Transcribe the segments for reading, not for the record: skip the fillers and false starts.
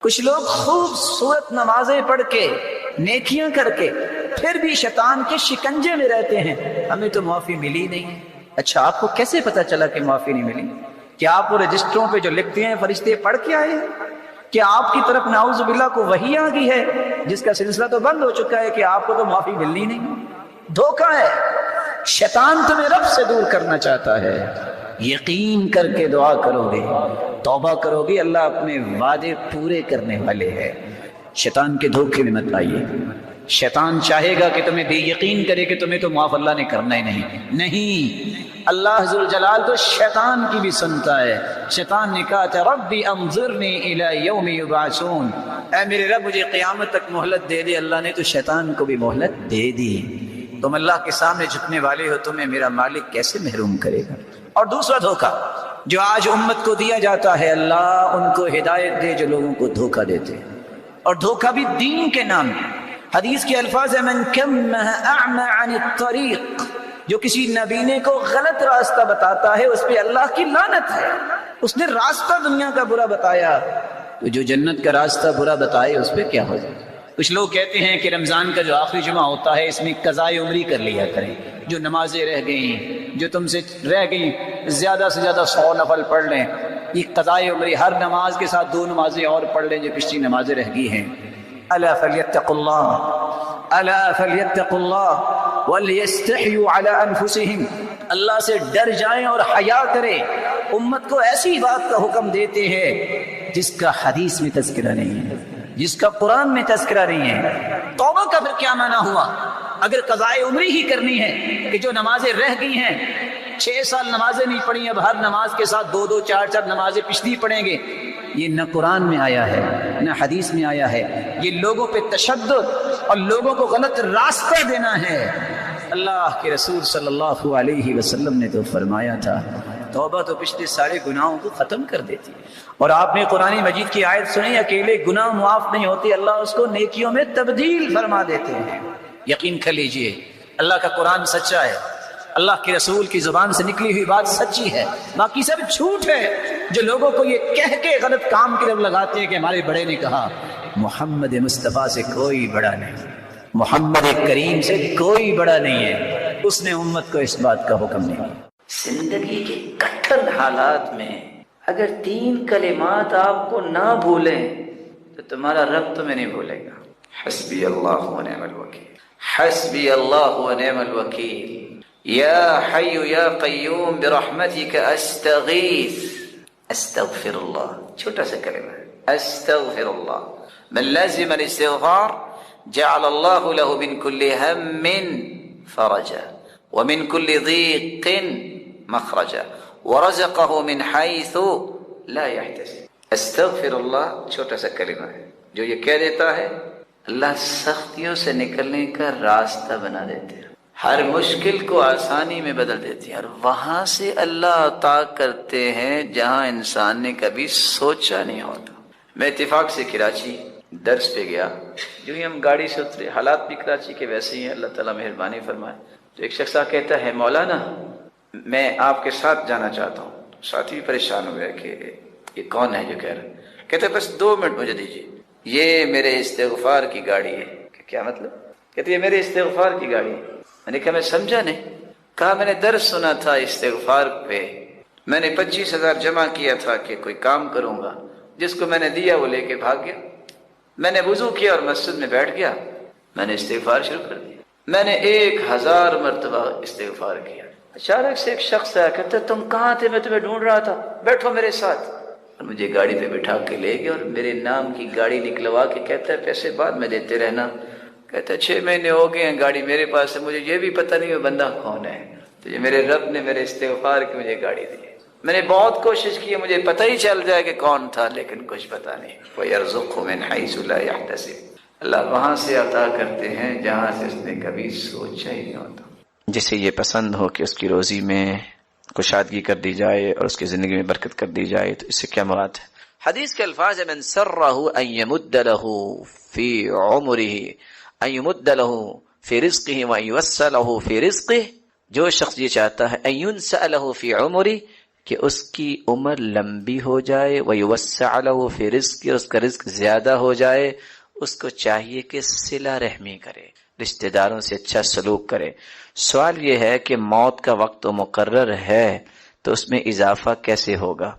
کچھ لوگ خوبصورت نمازیں پڑھ کے نیکیاں کر کے پھر بھی شیطان کے شکنجے میں رہتے ہیں، ہمیں تو معافی ملی نہیں۔ اچھا، آپ کو کیسے پتا چلا کہ معافی نہیں ملی؟ کیا آپ وہ رجسٹروں پہ جو لکھتے ہیں فرشتے پڑھ کے آئے ہیں؟ کیا آپ کی طرف نعوذ باللہ کو وحی آ گئی ہے جس کا سلسلہ تو بند ہو چکا ہے کہ آپ کو تو معافی ملنی نہیں؟ دھوکہ ہے، شیطان تمہیں رب سے دور کرنا چاہتا ہے۔ یقین کر کے دعا کرو گے، توبہ کرو گے، اللہ اپنے وعدے پورے کرنے والے ہیں۔ شیطان کے دھوکے میں مت آئیے۔ شیطان چاہے گا کہ تمہیں بے یقین کرے کہ تمہیں تو معاف اللہ نے کرنا ہی نہیں۔ اللہ ذوالجلال تو شیطان کی بھی سنتا ہے۔ شیطان نے کہا تھا ربی انظرنی الی یوم یبعثون، اے میرے رب مجھے قیامت تک مہلت دے دے۔ اللہ نے تو شیطان کو بھی مہلت دے دی۔ تم اللہ کے سامنے جھکنے والے ہو، تمہیں میرا مالک کیسے محروم کرے گا؟ اور دوسرا دھوکہ جو آج امت کو دیا جاتا ہے، اللہ ان کو ہدایت دے جو لوگوں کو دھوکہ دیتے ہیں، اور دھوکہ بھی دین کے نام ہے۔ حدیث کے الفاظ ہیں من کم اعمى عن الطریق، جو کسی نبینے کو غلط راستہ بتاتا ہے اس پہ اللہ کی لعنت ہے۔ اس نے راستہ دنیا کا برا بتایا، تو جو جنت کا راستہ برا بتائے اس پہ کیا ہو جائے؟ کچھ لوگ کہتے ہیں کہ رمضان کا جو آخری جمعہ ہوتا ہے اس میں قضائے عمری کر لیا کریں، جو نمازیں رہ گئیں، جو تم سے رہ گئیں، زیادہ سے زیادہ 100 نفل پڑھ لیں۔ یہ قضائے عمری، ہر نماز کے ساتھ 2 نمازیں اور پڑھ لیں جو پچھلی نمازیں رہ گئی ہیں۔ الا فلیتقوا اللہ، الا فلیتقوا اللہ ولیستحیوا علی انفسہم، اللہ سے ڈر جائیں اور حیا کریں۔ امت کو ایسی بات کا حکم دیتے ہیں جس کا حدیث میں تذکرہ نہیں ہے، جس کا قرآن میں تذکرہ نہیں ہے۔ توبہ کا پھر کیا معنی ہوا؟ اگر قضائے عمری ہی کرنی ہے کہ جو نمازیں رہ گئی ہیں، 6 سال نمازیں نہیں پڑھی، اب ہر نماز کے ساتھ 2 4 نمازیں پچھلی پڑھیں گے، یہ نہ قرآن میں آیا ہے نہ حدیث میں آیا ہے۔ یہ لوگوں پہ تشدد اور لوگوں کو غلط راستہ دینا ہے۔ اللہ کے رسول صلی اللہ علیہ وسلم نے تو فرمایا تھا توبہ تو پچھلے سارے گناہوں کو ختم کر دیتی ہے۔ اور آپ نے قرآن مجید کی آیت سنی، اکیلے گناہ معاف نہیں ہوتے، اللہ اس کو نیکیوں میں تبدیل فرما دیتے ہیں۔ یقین کر لیجئے اللہ کا قرآن سچا ہے، اللہ کے رسول کی زبان سے نکلی ہوئی بات سچی ہے، باقی سب جھوٹ ہے۔ جو لوگوں کو یہ کہہ کے غلط کام کی طرف لگاتے ہیں کہ ہمارے بڑے نے کہا، محمد مصطفیٰ سے کوئی بڑا نہیں، محمد کریم سے کوئی بڑا نہیں ہے، اس نے امت کو اس بات کا حکم نہیں دیا۔ زندگی کے کٹر حالات میں اگر 3 کلمات آپ کو نہ بھولیں تو تمہارا رب تمہیں نہیں بھولے گا۔ حسبی اللہ و نعم الوکیل، حسبی اللہ و نعم الوکیل، یا حی یا قیوم برحمتک استغیث، استغفر اللہ، چھوٹا سا کلمہ ہے، استغفر اللہ۔ من لازم الاستغفار جعل اللہ له من كل هم فرجا ومن كل ضيق مخرجا ورزقه من حيث لا يحتسب۔ استغفر اللہ چھوٹا سا کلمہ ہے جو یہ کہہ دیتا ہے اللہ سختیوں سے نکلنے کا راستہ بنا دیتے ہیں، ہر مشکل کو آسانی میں بدل دیتے ہیں، اور وہاں سے اللہ عطا کرتے ہیں جہاں انسان نے کبھی سوچا نہیں ہوتا۔ میں اتفاق سے کراچی درس پہ گیا، جو ہی ہم گاڑی سے اترے، حالات بھی کراچی کے ویسے ہی ہیں، اللہ تعالیٰ مہربانی فرمائے، تو ایک شخص کہتا ہے مولانا میں آپ کے ساتھ جانا چاہتا ہوں۔ ساتھی بھی پریشان ہو گیا کہ یہ کون ہے جو کہہ رہا ہے؟ کہتے بس 2 منٹ مجھے دیجیے، یہ میرے استغفار کی گاڑی ہے۔ کیا مطلب؟ کہتے یہ میرے استغفار کی گاڑی ہے۔ میں نے کہا میں سمجھا نہیں۔ کہا میں نے درس سنا تھا استغفار پہ، میں نے 25,000 جمع کیا تھا کہ کوئی کام کروں گا، جس کو میں نے دیا وہ لے کے بھاگ گیا۔ میں نے وضو کیا اور مسجد میں بیٹھ گیا، میں نے استغفار شروع کر دیا، میں نے 1000 مرتبہ استغفار کیا۔ اچانک سے ایک شخص آیا، کہتا تم کہاں تھے؟ میں تمہیں ڈھونڈ رہا تھا، بیٹھو میرے ساتھ، اور مجھے گاڑی پہ بٹھا کے لے گیا اور میرے نام کی گاڑی نکلوا کے کہتا ہے پیسے بعد میں دیتے رہنا۔ کہتا ہے 6 مہینے ہو گئے ہیں گاڑی میرے پاس ہے، مجھے یہ بھی پتہ نہیں وہ بندہ کون ہے، تو یہ میرے رب نے میرے استغفار کی مجھے گاڑی دی۔ میں نے بہت کوشش کی مجھے پتہ ہی چل جائے کہ کون تھا، لیکن کچھ پتہ نہیں۔ وَيَرْزُقْهُ مِنْ حَيْثُ لَا يَحْتَسِبُ، اللہ وہاں سے عطا کرتے ہیں جہاں سے اس نے کبھی سوچا ہی نہیں ہوتا۔ جسے یہ پسند ہو کہ اس کی روزی میں کشادگی کر دی جائے اور اس کی زندگی میں برکت کر دی جائے، تو اس سے کیا مراد ہے؟ حدیث کے الفاظ ہے من سرہ ان یمد لہ فی عمرہ ان یمد لہ فی رزقہ وان یوسع لہ فی رزقہ، جو شخص یہ چاہتا ہے ان ینسأ لہ فی عمرہ کہ اس کی عمر لمبی ہو جائے، وَيُوَسَّعَ لَهُ فِي رِزْقِهِ، اور اس کا رزق زیادہ ہو جائے، اس کو چاہیے کہ صلہ رحمی کرے، رشتہ داروں سے اچھا سلوک کرے۔ سوال یہ ہے کہ موت کا وقت تو مقرر ہے، تو اس میں اضافہ کیسے ہوگا؟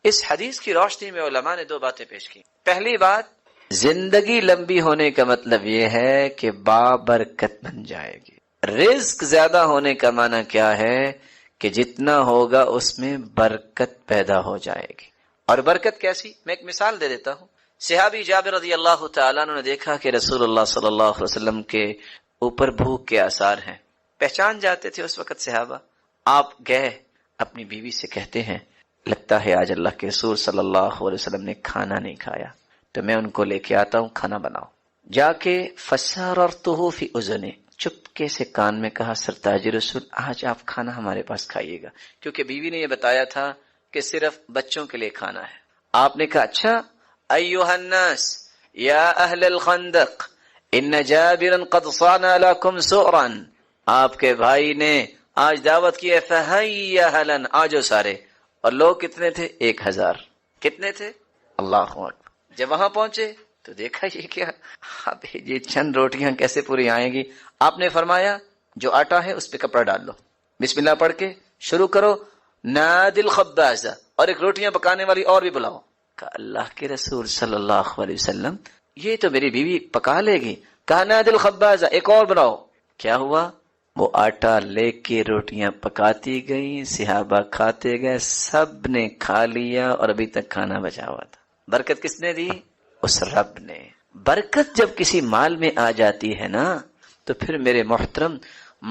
اس حدیث کی روشنی میں علماء نے 2 باتیں پیش کی۔ پہلی بات، زندگی لمبی ہونے کا مطلب یہ ہے کہ بابرکت بن جائے گی۔ رزق زیادہ ہونے کا معنی کیا ہے؟ کہ جتنا ہوگا اس میں برکت پیدا ہو جائے گی۔ اور برکت کیسی؟ میں ایک مثال دے دیتا ہوں۔ صحابی جابر رضی اللہ تعالیٰ عنہ نے دیکھا کہ رسول اللہ صلی اللہ علیہ وسلم کے اوپر بھوک کے آثار ہیں، پہچان جاتے تھے اس وقت صحابہ۔ آپ گئے اپنی بیوی سے کہتے ہیں لگتا ہے آج اللہ کے رسول صلی اللہ علیہ وسلم نے کھانا نہیں کھایا، تو میں ان کو لے کے آتا ہوں، کھانا بناؤ۔ جا کے فسررتہ فی اذنہ، چپکے سے کان میں کہا سرتاج رسول آج آپ کھانا ہمارے پاس کھائیے گا، کیونکہ بیوی نے یہ بتایا تھا کہ صرف بچوں کے لیے کھانا ہے۔ آپ نے کہا اچھا، ایھا الناس یا اہل الخندق ان جابرا قد صنع لکم سؤرا، آپ کے بھائی نے آج دعوت کی ہے، فہیّا اہلا، آجو سارے۔ اور لوگ کتنے تھے؟ 1000۔ کتنے تھے؟ اللہ اکبر۔ جب وہاں پہنچے تو دیکھا یہ کیا، اب یہ چند روٹیاں کیسے پوری آئیں گی؟ آپ نے فرمایا جو آٹا ہے اس پہ کپڑا ڈال لو، بسم اللہ پڑھ کے شروع کرو، نادی الخبازہ، اور ایک روٹیاں پکانے والی اور بھی بلاؤ۔ کہا اللہ کے رسول صلی اللہ علیہ وسلم یہ تو میری بیوی پکا لے گی۔ کہا نادی الخبازہ، ایک اور بناؤ۔ کیا ہوا؟ وہ آٹا لے کے روٹیاں پکاتی گئی، صحابہ کھاتے گئے، سب نے کھا لیا اور ابھی تک کھانا بچا ہوا تھا۔ برکت کس نے دی؟ اس رب نے۔ برکت جب کسی مال میں آ جاتی ہے نا تو پھر میرے محترم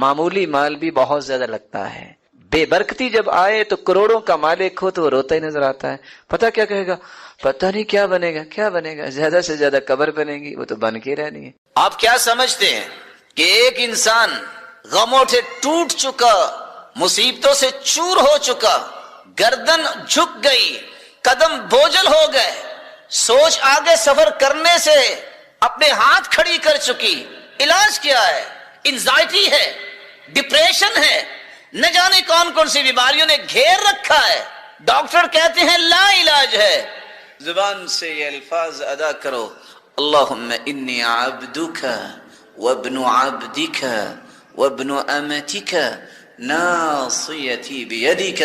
معمولی مال بھی بہت زیادہ لگتا ہے۔ بے برکتی جب آئے تو کروڑوں کا مالک ہو تو وہ روتا ہی نظر آتا ہے۔ پتہ کیا کہے گا؟ پتہ نہیں کیا بنے گا، کیا بنے گا، زیادہ سے زیادہ قبر بنے گی، وہ تو بن کے رہنی ہے۔ آپ کیا سمجھتے ہیں کہ ایک انسان غموں سے ٹوٹ چکا، مصیبتوں سے چور ہو چکا، گردن جھک گئی، قدم بوجھل ہو گئے، سوچ آگے سفر کرنے سے اپنے ہاتھ کھڑی کر چکی، علاج کیا ہے؟ انزائٹی ہے، ڈپریشن ہے، نہ جانے کون کون سی بیماریوں نے گھیر رکھا ہے، ڈاکٹر کہتے ہیں لا علاج ہے، زبان سے یہ الفاظ ادا کرو، اللہم انی عبدک وابن عبدک وابن امتک ناصیتی بیدک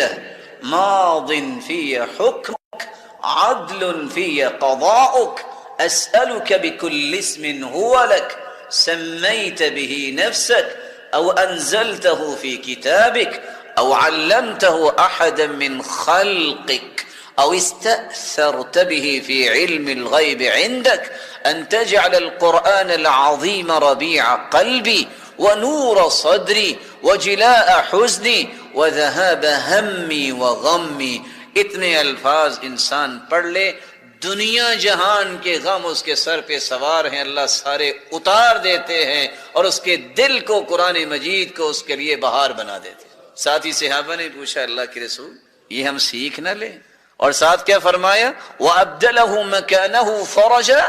ماض فی حکمک عدل فی قضاؤک اسألک بکل اسم هو لک سمیت به نفسک او انزلته في كتابك او علمته احدا من خلقك او استأثرت به في علم الغيب عندك ان تجعل القرآن العظيم ربيع قلبي ونور صدري وجلاء حزني وذهاب همي وغمي۔ اتنے الفاظ انسان پڑھ لے، دنیا جہان کے غم اس کے سر پہ سوار ہیں، اللہ سارے اتار دیتے ہیں اور اس کے دل کو، قرآن مجید کو اس کے لیے بہار بنا دیتے ہیں۔ ساتھ ہی صحابہ نے پوچھا اللہ کے رسول یہ ہم سیکھ نہ لیں؟ اور ساتھ کیا فرمایا؟ وَأَبْدَلَهُ مَكَانَهُ فَرَجًا،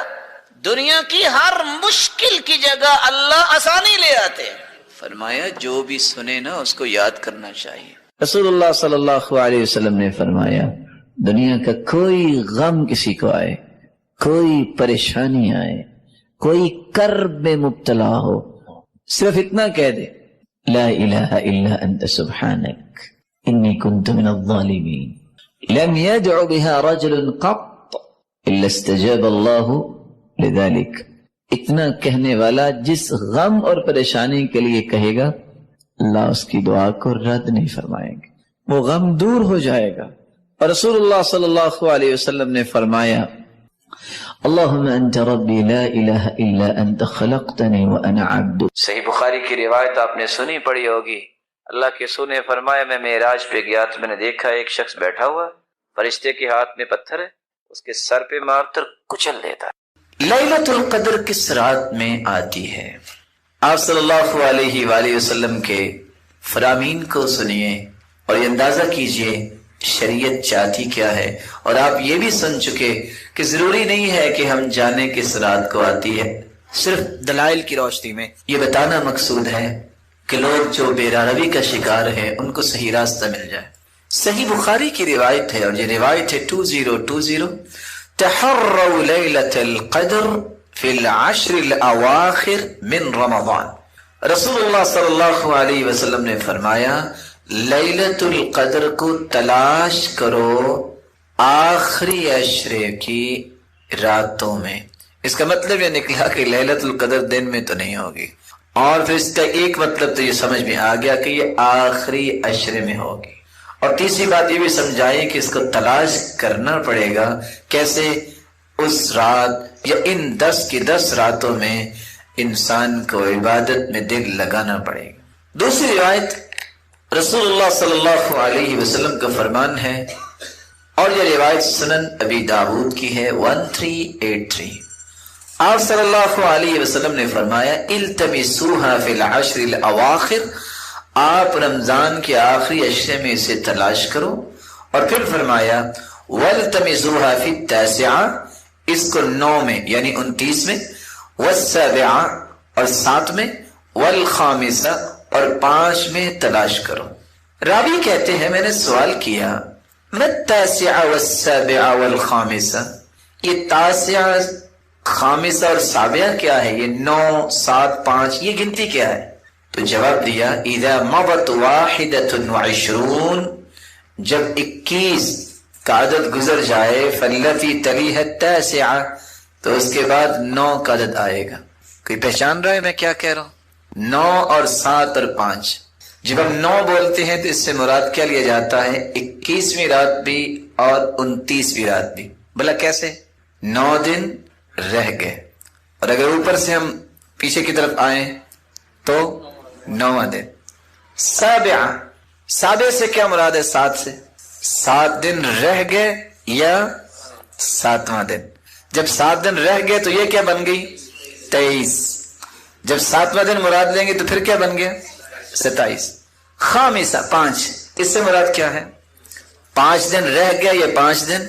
دنیا کی ہر مشکل کی جگہ اللہ آسانی لے آتے ہیں۔ فرمایا جو بھی سنے نا اس کو یاد کرنا چاہیے۔ رسول اللہ صلی اللہ علیہ وسلم نے فرمایا دنیا کا کوئی غم کسی کو آئے، کوئی پریشانی آئے، کوئی کرب میں مبتلا ہو، صرف اتنا کہہ دے لا الہ الا انت سبحانک انی کنت من الظالمین، لم يدع بها رجل قط الا استجاب اللہ لذلك۔ اتنا کہنے والا جس غم اور پریشانی کے لیے کہے گا اللہ اس کی دعا کو رد نہیں فرمائیں گے، وہ غم دور ہو جائے گا۔ اور رسول اللہ صلی اللہ علیہ وسلم نے فرمایا اللہم انت ربی لا الہ الا انت خلقتنی وانا عبدک۔ صحیح بخاری کی روایت آپ نے سنی پڑھی ہوگی، اللہ کے رسول نے فرمایا میں معراج پہ گیا تو میں نے دیکھا ایک شخص بیٹھا ہوا، فرشتے کے ہاتھ میں پتھر ہے، اس کے سر پہ مار کر کچل دیتا ہے۔ لیلۃ القدر کس رات میں آتی ہے؟ آپ صلی اللہ علیہ وآلہ وسلم کے فرامین کو سنیے اور یہ اندازہ کیجئے شریعت چاہتی کیا ہے، اور آپ یہ بھی سن چکے کہ ضروری نہیں ہے کہ ہم جانیں کس رات کو آتی ہے، صرف دلائل کی روشنی میں یہ بتانا مقصود ہے کہ لوگ جو بے راروی کا شکار ہیں ان کو صحیح راستہ مل جائے۔ صحیح بخاری کی روایت ہے، اور یہ روایت ہے 2020، تحروا لیلۃ القدر فی العشر الاواخر من رمضان۔ رسول اللہ صلی اللہ علیہ وسلم نے فرمایا لیلۃ القدر کو تلاش کرو آخری عشرے کی راتوں میں۔ اس کا مطلب یہ نکلا کہ لیلۃ القدر دن میں تو نہیں ہوگی، اور پھر اس کا ایک مطلب تو یہ سمجھ میں آ گیا کہ یہ آخری عشرے میں ہوگی، اور تیسری بات یہ بھی سمجھائیں کہ اس کو تلاش کرنا پڑے گا۔ کیسے؟ اس رات یا ان 10 کی 10 راتوں میں انسان کو عبادت میں دل لگانا پڑے گا۔ دوسری روایت رسول اللہ صلی اللہ علیہ وسلم کا فرمان ہے، اور یہ روایت سنن ابی داود کی ہے 1383۔ آپ صلی اللہ علیہ وسلم نے فرمایا التمسوها فی العشر الاواخر، آپ رمضان کے آخری عشرے میں اسے تلاش کرو، اور پھر فرمایا والتمسوها فی التاسعہ، اس کو 9 میں یعنی 29 میں، والسابعہ اور 7 میں، والخامسہ اور 5 میں تلاش کرو۔ راوی کہتے ہیں میں نے سوال کیا ما التاسعہ والسابعہ والخامسہ، یہ تاسعہ، خامسہ اور سابعہ کیا ہے؟ یہ 9 7 5 یہ گنتی کیا ہے؟ تو جواب دیا اذا مضت 21، جب 21 کا عدد گزر جائے، فالتی تلیہ التاسعہ، تو اس کے بعد 9 کا عدد آئے گا۔ کوئی پہچان رہا ہے میں کیا کہہ رہا ہوں؟ 9 اور 7 اور 5، جب ہم 9 بولتے ہیں تو اس سے مراد کیا لیا جاتا ہے؟ 21ویں رات بھی اور 29ویں رات بھی۔ بلا کیسے؟ 9 دن رہ گئے، اور اگر اوپر سے ہم پیچھے کی طرف آئیں تو 9واں دن۔ سابعہ، سابع سے کیا مراد ہے؟ 7 سے 7 دن رہ گئے یا 7واں دن۔ جب 7 دن رہ گئے تو یہ کیا بن گئی؟ 23۔ جب 7واں دن مراد لیں گے تو پھر کیا بن گیا؟ 27۔ خامسہ 5، اس سے مراد کیا ہے؟ 5 دن رہ گیا یا 5 دن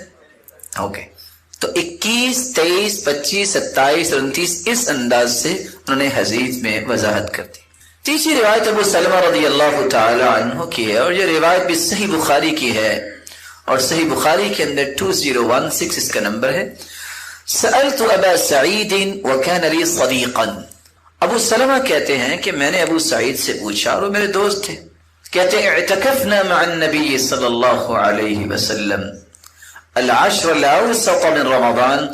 ہو گئے۔ تو 21 23 25 27 اور 29 اس انداز سے انہوں نے حدیث میں وضاحت کر دی۔ تیسری روایت ابو سلمہ رضی اللہ تعالی عنہ کی ہے، اور یہ روایت بھی صحیح بخاری کی ہے، اور صحیح بخاری کے اندر 2016 اس کا نمبر ہے۔ سألت ابا سعید وكان لي صديقا، ابو سلمہ کہتے ہیں کہ میں نے ابو سعید سے پوچھا اور وہ میرے دوست تھے، کہتے ہیں اعتکفنا مع النبی صلی اللہ علیہ وسلم العشر الاوسط من رمضان،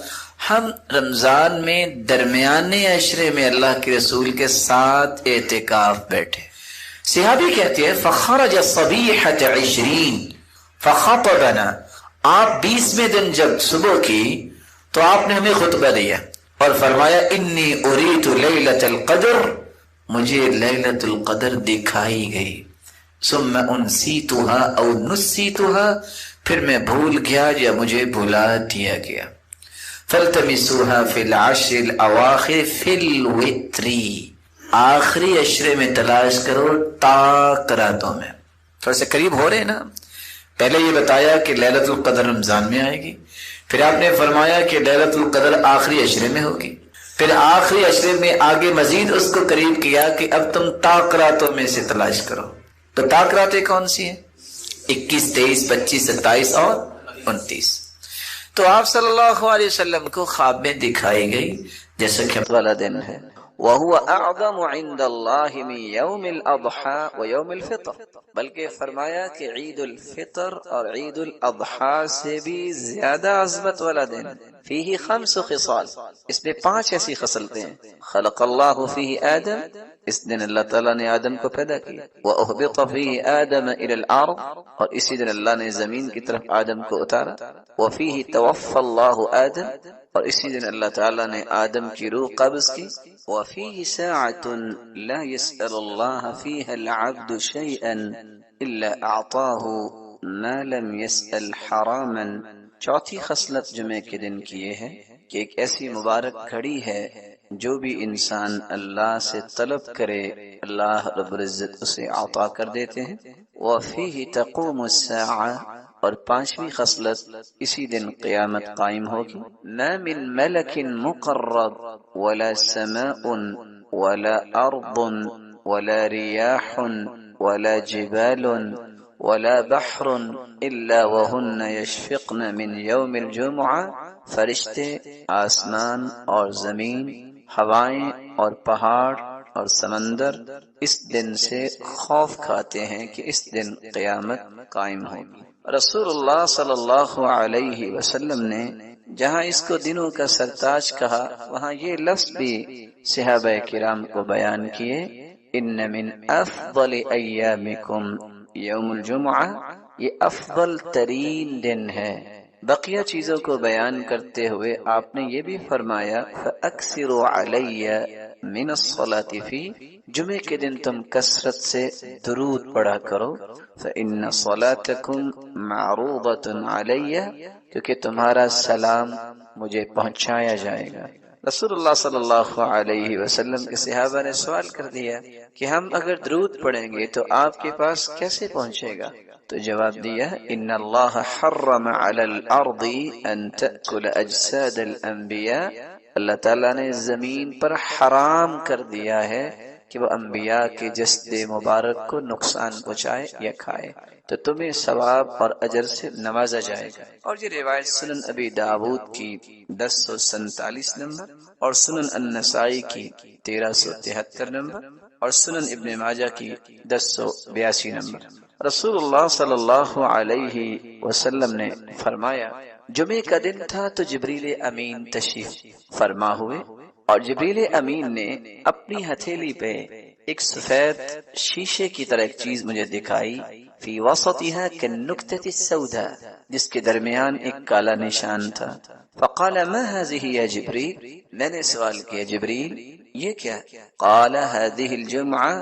ہم رمضان میں درمیانے عشرے میں اللہ کے رسول کے ساتھ اعتکاف بیٹھے۔ صحابی کہتے ہیں فخرج صبیحۃ 20 فخطبنا، آپ 20ویں دن جب صبح کی تو آپ نے ہمیں خطبہ دیا اور فرمایا انی اریت لیلۃ القدر، مجھے لیلۃ القدر دکھائی گئی، ثم انسیتها او نسیتها، پھر میں بھول گیا یا مجھے بھلا دیا گیا۔ فالتمسوها فی العشر الاواخر فی الوتر، آخری عشرے میں تلاش کرو طاق راتوں میں۔ تھوڑا سے قریب ہو رہے ہیں نا، پہلے یہ بتایا کہ لیلۃ القدر رمضان میں آئے گی، پھر آپ نے فرمایا کہ لیلۃ القدر آخری عشرے میں ہوگی، پھر آخری عشرے میں آگے مزید اس کو قریب کیا کہ اب تم طاق راتوں میں سے تلاش کرو۔ تو طاق راتیں کون سی ہیں؟ 21 23 25 27 اور 29۔ تو آپ صلی اللہ علیہ وسلم کو خواب میں دکھائی گئی جیسا کہ والا دن ہے، وَهُوَ أَعْظَمُ عِنْدَ اللَّهِ مِنْ يَوْمِ الْأَضْحَى وَيَوْمِ الْفِطْرِ، بلکہ فرمایا کہ عید الفطر اور عید الاضحیٰ سے بھی زیادہ عظمت والا دن۔ فیہ 5 خصال، اس میں 5 ایسی خصلتیں ہیں۔ خلق اللہ فیہ آدم، اس دن اللہ تعالیٰ نے آدم کو پیدا کیا، وَأُهْبِطَ فِيهِ آدَمَ إِلَى الْأَرْضِ، اور اسی دن اللہ نے زمین کی طرف آدم کو اتارا، وَفِيهِ تَوَفَّى اللَّهُ آدَم، اور اسی دن اللہ تعالیٰ نے آدم کی روح قبض کی، وَفِيهِ سَاعَةٌ لَا يَسْأَلُ اللَّهَ فِيهَا الْعَبْدُ شَيْئًا إِلَّا أَعْطَاهُ مَا لَمْ يَسْأَلْ حَرَامًا۔ چوتھی خصلت جمعے کے دن کی یہ ہے کہ ایک ایسی مبارک گھڑی ہے جو بھی انسان اللہ سے طلب کرے اللہ رب العزت اسے عطا کر دیتے ہیں۔ وَفِيهِ تَقُومُ السَّاعَةُ، اور 5ویں خصلت اسی دن قیامت قائم ہوگی۔ مَا مِن مَلَكٍ مُقَرَّبٍ وَلَا سَمَاءٌ وَلَا أَرْضٌ وَلَا رِيَاحٌ وَلَا جِبَالٌ ولا بحر الا وهن يشفقن من يوم الجمعة، فرشتے، آسمان اور زمین، ہوائیں اور پہاڑ اور سمندر اس دن سے خوف کھاتے ہیں کہ اس دن قیامت قائم ہوگی۔ رسول اللہ صلی اللہ علیہ وسلم نے جہاں اس کو دنوں کا سرتاج کہا، وہاں یہ لفظ بھی صحابہ کرام کو بیان کیے، ان من افضل ایامکم یوم الجمعہ، یہ افضل ترین دن ہے۔ بقیہ چیزوں کو بیان کرتے ہوئے آپ نے یہ بھی فرمایا فَأَكْثِرُوا عَلَيَّ مِنَ الصَّلَاةِ فِي، جمعے کے دن تم کثرت سے درود پڑھا کرو، فَإِنَّ صَلَاتَكُمْ مَعْرُوضَةٌ عَلَيَّ، کیونکہ تمہارا سلام مجھے پہنچایا جائے گا۔ رسول اللہ صلی اللہ علیہ وسلم کے صحابہ نے سوال کر دیا کہ ہم اگر درود پڑھیں گے تو آپ کے پاس کیسے پہنچے گا؟ تو جواب دیا ان اللہ حرم علی الارض ان تأکل اجساد الانبیاء، اللہ تعالیٰ نے زمین پر حرام کر دیا ہے کہ وہ انبیاء کے جسد مبارک کو نقصان پہنچائے یا کھائے، تو تمہیں ثواب اور اجر سے نوازا جائے گا۔ اور یہ روایت سنن ابی داود کی 1047 نمبر اور سنن النسائی کی 1373 نمبر اور سنن ابن ماجہ کی 1082 نمبر۔ رسول اللہ صلی اللہ علیہ وسلم نے فرمایا جمعے کا دن تھا تو جبریل امین تشریف فرما ہوئے، اور جبریل امین نے اپنی ہتھیلی پہ ایک سفید شیشے کی طرح ایک چیز مجھے دکھائی، فی وسطها كالنکتة السوداء، جس کے درمیان ایک کالا نشان تھا۔ فقال ما هذه یا جبریل، میں نے سوال کیا جبریل یہ کیا؟ قال هذه الجمعة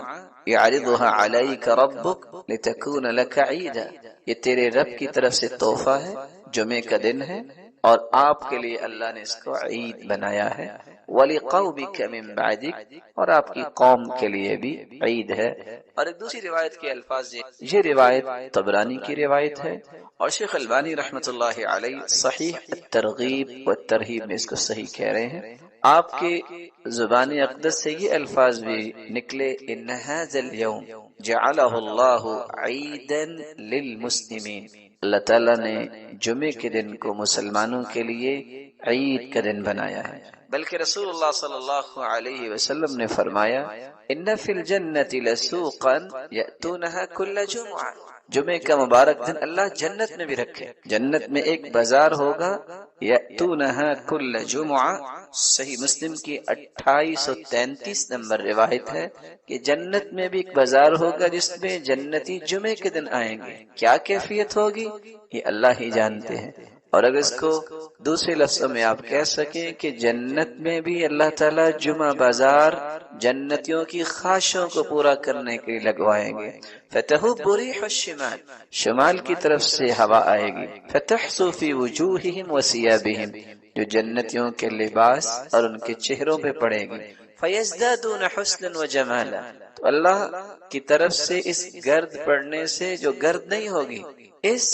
يعرضها عليك ربك لتكون لك عيدا، یہ تیرے رب کی طرف سے تحفہ ہے، جمعے کا دن ہے اور آپ کے لیے اللہ نے اس کو عید بنایا ہے، وَلِقَوْمِكَ مِن بَعْدِكَ، اور آپ کی قوم کے لیے بھی عید ہے۔ اور ایک دوسری روایت کے الفاظ یہ روایت طبرانی کی روایت ہے، اور شیخ البانی رحمۃ اللہ علیہ صحیح الترغیب والترہیب میں اس کو صحیح کہہ رہے ہیں۔ آپ کے زبان اقدس سے یہ الفاظ بھی نکلے ان هذا اليوم جعله اللہ عیدا للمسلمین، اللہ تعالیٰ نے جمعے کے دن کو مسلمانوں کے لیے عید کا دن بنایا ہے۔ بلکہ رسول اللہ صلی اللہ علیہ وسلم نے فرمایا ان فی الجنۃ لسوقا یأتونها کل جمعہ، جمعے کا مبارک دن اللہ جنت میں بھی رکھے، جنت میں ایک بازار ہوگا، یأتونها کل جمعہ، صحیح مسلم کی 2833 نمبر روایت ہے کہ جنت میں بھی ایک بازار ہوگا جس میں جنتی جمعے کے دن آئیں گے، کیا کیفیت ہوگی یہ اللہ ہی جانتے ہیں۔ اور اگر اس کو دوسرے لفظوں میں آپ کہہ سکیں کہ جنت میں بھی اللہ تعالیٰ جمعہ بازار جنتیوں کی خواہشوں کو پورا کرنے کے لیے لگوائیں گے، فتحب ريح الشمال، شمال کی طرف سے ہوا آئے گی، فتحسو فی وجوہہم وثیابہم، جو جنتیوں کے لباس اور ان کے چہروں پہ پڑے گی، فیزدادون حسنا وجمالا، تو اللہ کی طرف سے اس گرد پڑنے سے جو گرد نہیں ہوگی، اس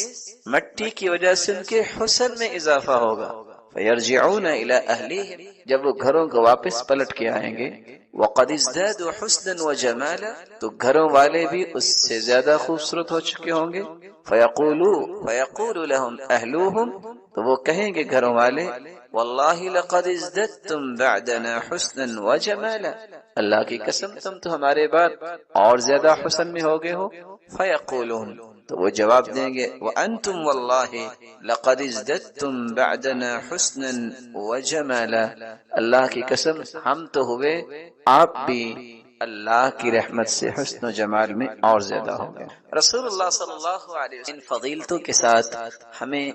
مٹی کی وجہ سے ان کے حسن میں اضافہ ہوگا، فیرجعون الی اہلیہم، جب وہ گھروں کو واپس پلٹ کے آئیں گے، وقد ازدادوا حسنا وجمالا، تو گھروں والے بھی اس سے زیادہ خوبصورت ہو چکے ہوں گے، فیقول لهم اہلوہم، تو وہ کہیں گے گھروں والے واللہ لقد ازددتم بعدنا حسنا وجمالا، اللہ کی قسم تم تو ہمارے بعد اور زیادہ حسن میں ہو گئے ہو، فیقولون، تو وہ جواب دیں گے وانتم واللہ لقد ازددتم بعدنا حسنا وجمالا، اللہ کی قسم ہم تو ہوئے آپ بھی اللہ کی رحمت سے حسن و جمال میں اور زیادہ ہو گئے۔ رسول اللہ صلی اللہ علیہ وسلم ان فضیلتوں کے ساتھ ہمیں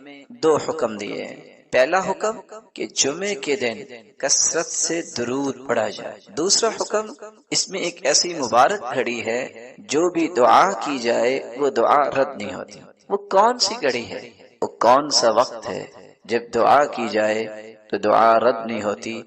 دو حکم دیے ہیں۔ پہلا حکم کہ جمعے کے دن کثرت سے درود پڑھا جائے، دوسرا حکم اس میں ایک ایسی مبارک گھڑی ہے جو بھی دعا کی جائے وہ دعا رد نہیں ہوتی۔ وہ کون سی گھڑی ہے، وہ کون سا وقت ہے جب دعا کی جائے تو دعا رد نہیں ہوتی؟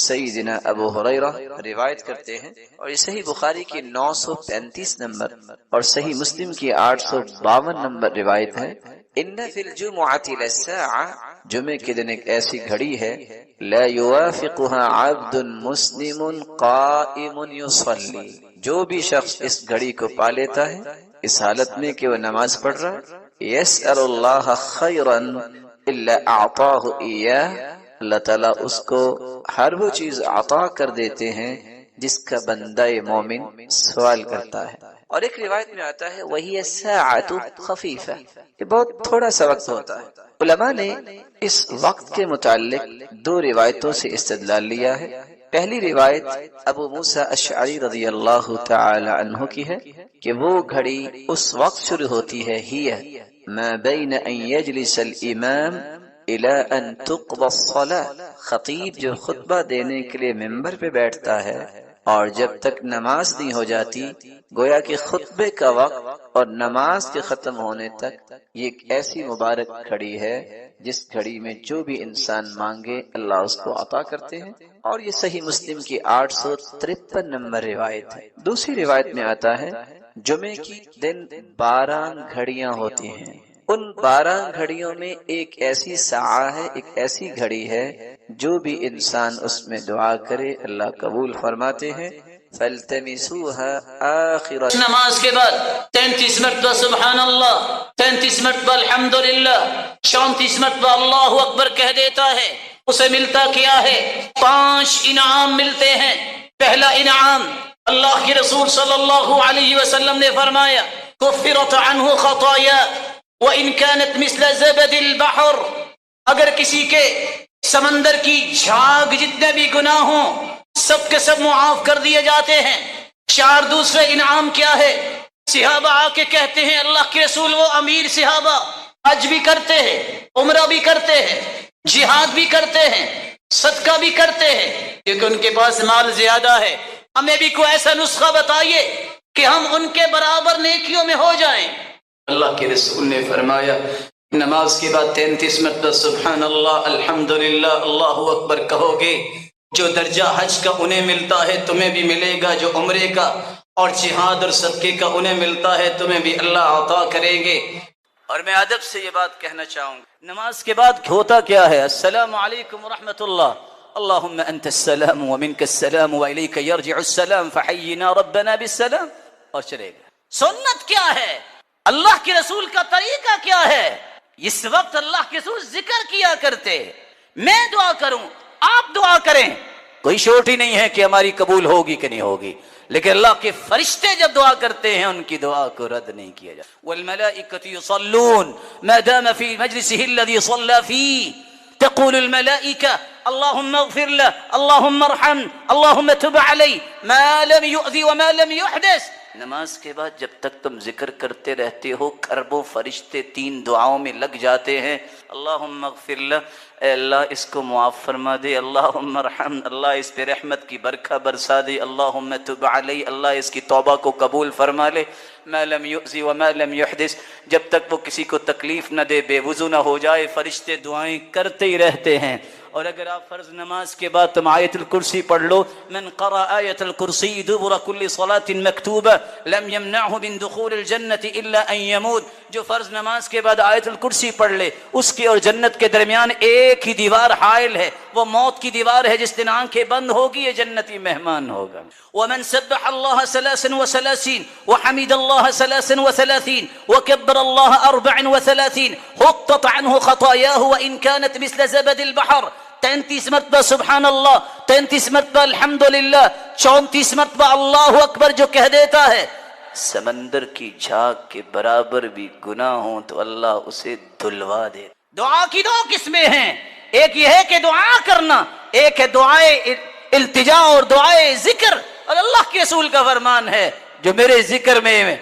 سیدنا ابو ہریرہ روایت کرتے ہیں، اور یہ صحیح بخاری کی 935 نمبر اور صحیح مسلم کی 852 نمبر روایت ہے، ان فی الجمعۃ لساعۃ، جمعے کے دن ایک ایسی گھڑی ہے، لا یوافقها عبد مسلم قائم یصلی، جو بھی شخص اس گھڑی کو پا لیتا ہے، اس حالت میں کہ وہ نماز پڑھ رہا ہے، یسأل اللہ خیرا الا اعطاہ ایاہ، اللہ تعالیٰ اس کو ہر وہ چیز عطا کر دیتے ہیں جس کا بندہ مومن سوال کرتا ہے۔ اور ایک روایت میں آتا ہے وہی ساعۃ خفیفہ، یہ بہت تھوڑا سا وقت ہوتا ہے۔ علماء نے اس وقت کے متعلق دو روایتوں سے استدلال لیا ہے۔ پہلی روایت ابو موسیٰ اشعری رضی اللہ تعالی عنہ کی ہے کہ وہ گھڑی اس وقت شروع ہوتی ہے ہی ما بین ان یجلس الامام الى ان تقضى الصلاة، خطیب جو خطبہ دینے کے لیے ممبر پہ بیٹھتا ہے اور جب تک نماز نہیں ہو جاتی، گویا کہ خطبے کا وقت اور نماز کے ختم ہونے تک یہ ایک ایسی مبارک گھڑی ہے جس گھڑی میں جو بھی انسان مانگے اللہ اس کو عطا کرتے ہیں، اور یہ صحیح مسلم کی 853 نمبر روایت ہے۔ دوسری روایت میں آتا ہے جمعے کی دن 12 گھڑیاں ہوتی ہیں، ان 12 گھڑیوں میں ایک ایسی ساعہ ہے، ایک ایسی گھڑی ہے جو بھی انسان اس میں دعا کرے اللہ قبول فرماتے ہیں۔ فَالْتَمِسُوهَا آخِرَ، نماز کے بعد 33 مرتبہ سبحان اللہ، 33 مرتبہ الحمدللہ، 34 مرتبہ اللہ اکبر کہہ دیتا ہے۔ اسے ملتا کیا ہے؟ 5 انعام ملتے ہیں۔ پہلا انعام، اللہ کے رسول صلی اللہ علیہ وسلم نے فرمایا کفرت عنہ خطایا وَإِن كَانَتْ مِثْلَ زَبَدِ الْبَحْرِ، اگر کسی کے سمندر کی جھاگ جتنے بھی گناہ ہوں سب کے سب معاف کر دیے جاتے ہیں۔ دوسرے انعام کیا ہے؟ صحابہ آ کے کہتے ہیں اللہ کے رسول، وہ امیر صحابہ حج بھی کرتے ہیں، عمرہ بھی کرتے ہیں، جہاد بھی کرتے ہیں، صدقہ بھی کرتے ہیں، کیونکہ ان کے پاس مال زیادہ ہے، ہمیں بھی کوئی ایسا نسخہ بتائیے کہ ہم ان کے برابر نیکیوں میں ہو جائیں۔ اللہ کے رسول نے فرمایا نماز کے بعد 33 مرتبہ سبحان اللہ الحمدللہ اللہ اکبر کہو گے، جو درجہ حج کا انہیں ملتا ہے تمہیں بھی ملے گا، جو عمرے کا اور جہاد اور صدقے کا انہیں ملتا ہے تمہیں بھی اللہ عطا کریں گے۔ اور میں ادب سے یہ بات کہنا چاہوں گا، نماز کے بعد ہوتا کیا ہے؟ السلام علیکم ورحمۃ اللہ، اللہم انت السلام ومنک السلام والیک یرجع السلام فحینا ربنا بالسلام، اور چلے گا۔ سنت کیا ہے؟ اللہ کے رسول کا طریقہ کیا ہے؟ اس وقت اللہ کے رسول ذکر کیا کرتے، میں دعا کروں آپ دعا کریں، کوئی شورٹ ہی نہیں ہے کہ ہماری قبول ہوگی کہ نہیں ہوگی، لیکن اللہ کے فرشتے جب دعا کرتے ہیں ان کی دعا کو رد نہیں کیا جاتا۔ والملائکۃ یصلون ما دام فی مجلسہ الذی صلی فیہ، تقول الملائکہ اللہم اغفر له اللہم ارحم اللہم تب علی ما لم یؤذی وما لم یحدث۔ نماز کے بعد جب تک تم ذکر کرتے رہتے ہو اربوں فرشتے 3 دعاؤں میں لگ جاتے ہیں، اللہم اغفر لہ، اے اللہ اس کو معاف فرما دے، اللہم ارحم، اللہ اس پہ رحمت کی برکھا برسا دے، اللہم تب علی، اللہ اس کی توبہ کو قبول فرما لے، ما لم یؤذی وما لم یحدث، جب تک وہ کسی کو تکلیف نہ دے، بے وضو نہ ہو جائے، فرشتے دعائیں کرتے ہی رہتے ہیں۔ اور اگر آپ فرض نماز کے بعد تم آیت الکرسی پڑھ لو، من قرأ آیت الکرسی دبر کل صلاة مکتوبہ لم یمنعہ من دخول الجنة الا ان یموت، جو فرض نماز کے بعد آیت الکرسی پڑھ لے اس کے اور جنت کے درمیان ایک ہی دیوار حائل ہے، وہ موت کی دیوار ہے، جس دن آنکھیں بند ہوگی یہ جنتی مہمان ہوگا۔ ومن سبح اللہ 33 وحمد اللہ 33 وکبر اللہ 34 حطت عنہ خطایاہ وان كانت مثل زبد البحر، 33 مرتبہ سبحان اللہ، 33 مرتبہ الحمدللہ، 34 مرتبہ اللہ اکبر جو کہہ دیتا ہے، سمندر کی جھاگ کے برابر بھی گناہ ہوں تو اللہ اسے دھلوا دے۔ دعا کی 2 قسمیں ہیں، ایک یہ ہے کہ دعا کرنا، ایک ہے دعائے التجا اور دعائے ذکر، اور اللہ کے رسول کا فرمان ہے جو میرے ذکر میں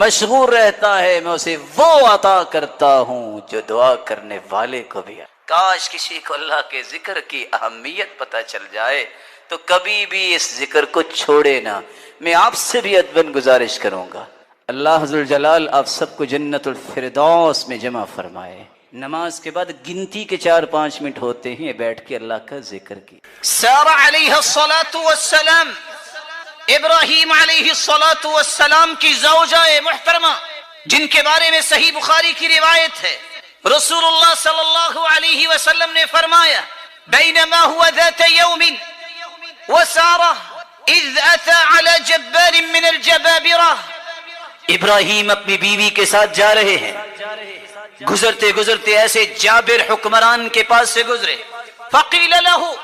مشغول رہتا ہے میں اسے وہ عطا کرتا ہوں جو دعا کرنے والے کو بھی۔ کاش کسی کو اللہ کے ذکر کی اہمیت پتہ چل جائے تو کبھی بھی اس ذکر کو چھوڑے نہ۔ میں آپ سے بھی ادباً گزارش کروں گا، اللہ ذوالجلال آپ سب کو جنت الفردوس میں جمع فرمائے۔ نماز کے بعد گنتی کے 4-5 منٹ ہوتے ہیں، بیٹھ کے اللہ کا ذکر کی۔ سارہ علیہ الصلاۃ والسلام، ابراہیم علیہ الصلاۃ والسلام کی زوجہ محترمہ جن کے بارے میں صحیح بخاری کی روایت ہے، رسول اللہ صلی اللہ علیہ وسلم نے فرمایا بینما هو ذات یوم وسارہ اذ اتى على جبار من الجبابرہ ابراہیم اپنی بیوی کے ساتھ جا رہے ہیں، گزرتے گزرتے ایسے جابر حکمران کے پاس سے گزرے، فقیل له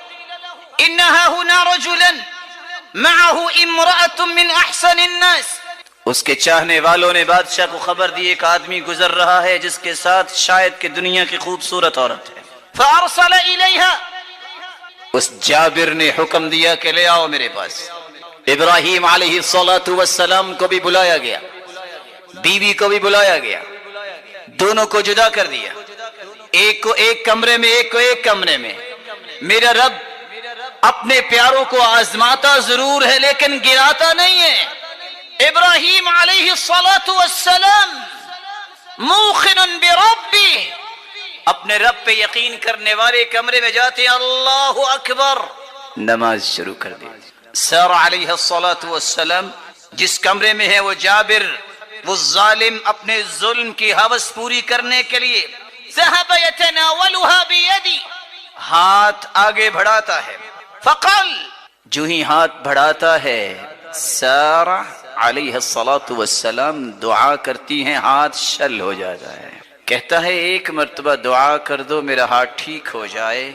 انہا ہنا رجلا معه امرأة من احسن الناس، اس کے چاہنے والوں نے بادشاہ کو خبر دی ایک آدمی گزر رہا ہے جس کے ساتھ شاید کہ دنیا کی خوبصورت عورت ہے، فارسل الیہا، اس جابر نے حکم دیا کہ لے آؤ میرے پاس۔ ابراہیم علیہ الصلاۃ والسلام کو بھی بلایا گیا، بیوی کو بھی بلایا گیا، دونوں کو جدا کر دیا، ایک کو ایک کمرے میں، ایک کو ایک کمرے میں۔ میرا رب اپنے پیاروں کو آزماتا ضرور ہے لیکن گراتا نہیں ہے۔ ابراہیم علیہ الصلاۃ والسلام موقن بربی، اپنے رب پہ یقین کرنے والے کمرے میں جاتے ہیں، اللہ اکبر، نماز شروع کر دی۔ سارہ علیہ الصلاۃ والسلام جس کمرے میں ہے وہ جابر، وہ ظالم اپنے ظلم کی ہوس پوری کرنے کے لیے ذهب يتناولها بيدي، ہاتھ آگے بڑھاتا ہے، فقال، جو ہی ہاتھ بڑھاتا ہے سارہ علیہ الصلاۃ والسلام دعا کرتی ہیں، ہاتھ شل ہو جاتا ہے، کہتا ہے ایک مرتبہ دعا کر دو میرا ہاتھ ٹھیک ہو جائے،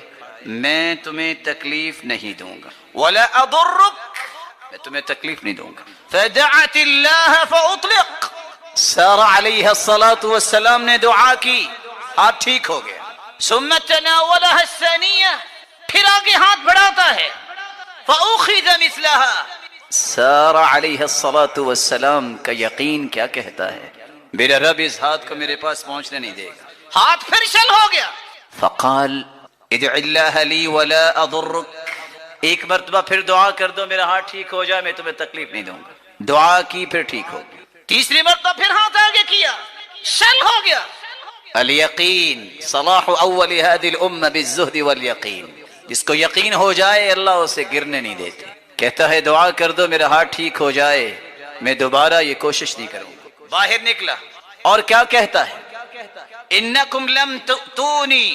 میں تمہیں تکلیف نہیں دوں گا، ولا اضرک، میں تمہیں تکلیف نہیں دوں گا۔ فدعت اللہ فاطلق، سارہ علیہ الصلاۃ والسلام نے دعا کی، ہاتھ ٹھیک ہو گیا۔ ثم تناولها الثانیہ، پھر آگے ہاتھ بڑھاتا ہے، فاخذ مثلها، سارہ علیہ الصلاۃ والسلام کا یقین کیا کہتا ہے، میرا رب اس ہاتھ کو میرے پاس پہنچنے نہیں دے گا، ہاتھ پھر شل ہو گیا۔ فقال ادع اللہ لی ولا اضرک، ایک مرتبہ پھر دعا کر دو میرا ہاتھ ٹھیک ہو جائے، میں تمہیں تکلیف نہیں دوں گا، دعا کی پھر ٹھیک ہو گیا۔ تیسری مرتبہ پھر ہاتھ آگے کیا، شل ہو گیا۔ الیقین صلاح اول هذه الامه بالزہد والیقین، جس کو یقین ہو جائے اللہ اسے گرنے نہیں دیتے، کہتا ہے دعا کر دو میرا ہاتھ ٹھیک ہو جائے، میں دوبارہ یہ کوشش نہیں کروں گا۔ باہر نکلا اور کیا کہتا ہے، انکم لم تؤتونی،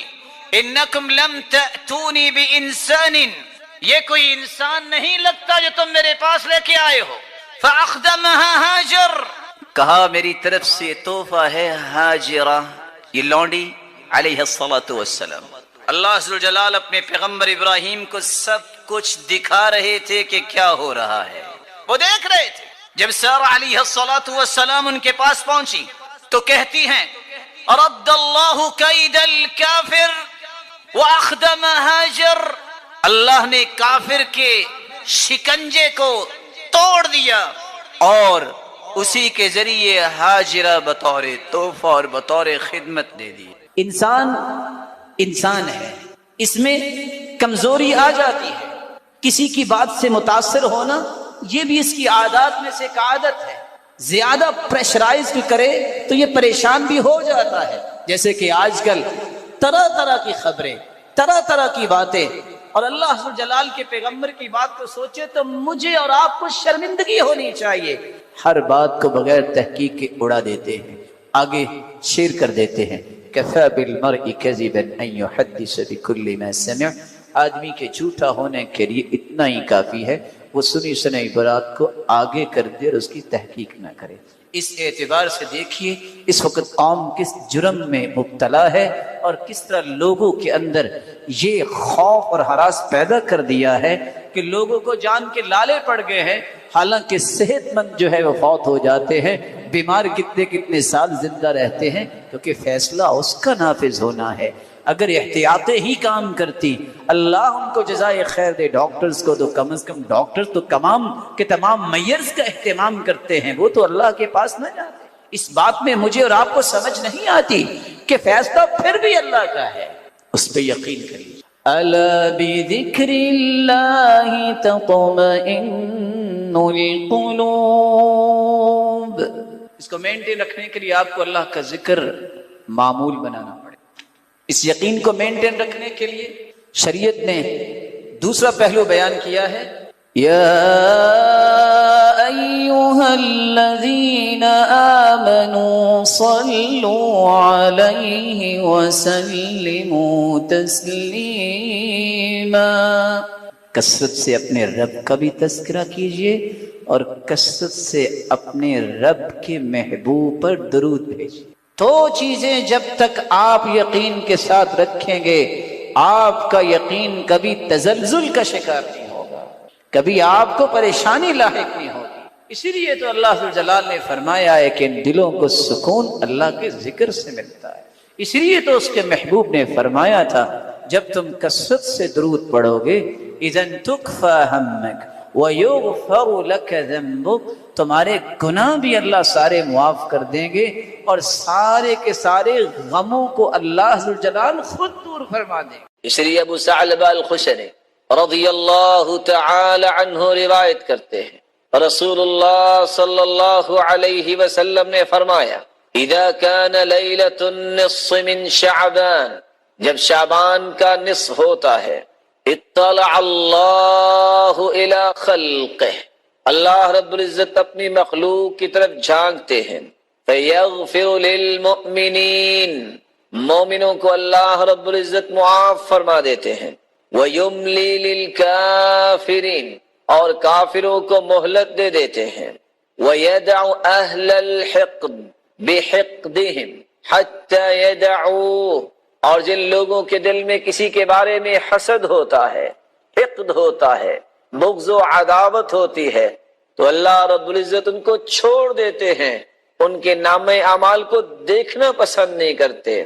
انکم لم تأتونی بانسان، یہ کوئی انسان نہیں لگتا جو تم میرے پاس لے کے آئے ہو۔ فاخدمها ہاجر، کہا میری طرف سے تحفہ ہے ہاجرہ، یہ لونڈی علیہ الصلاۃ والسلام۔ اللہ عز و جلال اپنے پیغمبر ابراہیم کو سب کچھ دکھا رہے تھے کہ کیا ہو رہا ہے، وہ دیکھ رہے تھے۔ جب سارہ علیہ الصلاۃ والسلام ان کے پاس پہنچی تو کہتی ہیں رد اللہ کید الکافر واخدم ہاجر، اللہ نے کافر کے شکنجے کو توڑ دیا اور اسی کے ذریعے ہاجرہ بطور تحفہ اور بطور خدمت دے دی۔ انسان ہے، اس میں کمزوری آ جاتی ہے، کسی کی بات سے متاثر ہونا یہ بھی اس کی عادات میں سے ایک عادت ہے، زیادہ پریشرائز کرے تو یہ پریشان بھی ہو جاتا ہے، جیسے کہ آج کل طرح طرح کی خبریں، طرح طرح کی باتیں، اور اللہ عز و جلال کے پیغمبر کی بات کو سوچے تو مجھے اور آپ کو شرمندگی ہونی چاہیے۔ ہر بات کو بغیر تحقیق کے اڑا دیتے ہیں، آگے شیئر کر دیتے ہیں۔ کفی بالمرء کذبا ان یحدث بکل ما سمع، آدمی کے جھوٹا ہونے کے لیے اتنا ہی کافی ہے وہ سنی سنائی بات کو آگے کر دے اور اس کی تحقیق نہ کرے۔ اس اعتبار سے دیکھیے اس وقت قوم کس جرم میں مبتلا ہے اور کس طرح لوگوں کے اندر یہ خوف اور ہراس پیدا کر دیا ہے کہ لوگوں کو جان کے لالے پڑ گئے ہیں، حالانکہ صحت مند جو ہے وہ فوت ہو جاتے ہیں، بیمار کتنے کتنے سال زندہ رہتے ہیں، کیونکہ فیصلہ اس کا نافذ ہونا ہے۔ اگر احتیاطیں ہی کام کرتی، اللہ ان کو جزائے خیر دے، ڈاکٹرز کو تو کم از کم ڈاکٹرز تو تمام کے تمام میئرز کا اہتمام کرتے ہیں، وہ تو اللہ کے پاس نہ جاتے۔ اس بات میں مجھے اور آپ کو سمجھ نہیں آتی کہ فیصلہ پھر بھی اللہ کا ہے، اس پہ یقین کریے۔ الا بذکر اللہ تطمئن القلوب، اس کو مینٹین رکھنے کے لیے آپ کو اللہ کا ذکر معمول بنانا پڑے۔ اس یقین کو مینٹین رکھنے کے لیے شریعت نے دوسرا پہلو بیان کیا ہے، یا ایھا الذین آمنوا صلوا علیہ وسلموا تسلیما، کثرت سے اپنے رب کا بھی تذکرہ کیجئے اور کثرت سے اپنے رب کے محبوب پر درود بھیجیں۔ دو چیزیں جب تک آپ یقین کے ساتھ رکھیں گے، آپ کا یقین کبھی تزلزل کا شکار نہیں ہوگا، کبھی آپ کو پریشانی لاحق نہیں ہوگی۔ اسی لیے تو اللہ ذوالجلال نے فرمایا ہے کہ ان دلوں کو سکون اللہ کے ذکر سے ملتا ہے۔ اس لیے تو اس کے محبوب نے فرمایا تھا جب تم کثرت سے درود پڑھو گے اذن تکفی ہمک ویغفر لک ذنبک، تمہارے گناہ بھی اللہ سارے معاف کر دیں گے اور سارے کے سارے غموں کو اللہ ذوالجلال خود دور فرما دیں گے۔ اس لیے ابو ثعلبہ الخشنی رضی اللہ تعالی عنہ روایت کرتے ہیں رسول اللہ صلی اللہ علیہ وسلم نے فرمایا اذا كان لیلۃ النصف من شعبان، جب شعبان کا نصف ہوتا ہے، اطلع اللہ الى خلقہ، اللہ رب العزت اپنی مخلوق کی طرف جھانکتے ہیں، فیغفر للمؤمنین، مومنوں کو اللہ رب العزت معاف فرما دیتے ہیں، ویملی للکافرین، اور کافروں کو مہلت دے دیتے ہیں، ویدع اہل الحقد بحقدہم حتی یدعوہ، اور جن لوگوں کے دل میں کسی کے بارے میں حسد ہوتا ہے، حقد ہوتا ہے، بغض و عداوت ہوتی ہے، تو اللہ رب العزت ان کو چھوڑ دیتے ہیں، ان کے نام اعمال کو دیکھنا پسند نہیں کرتے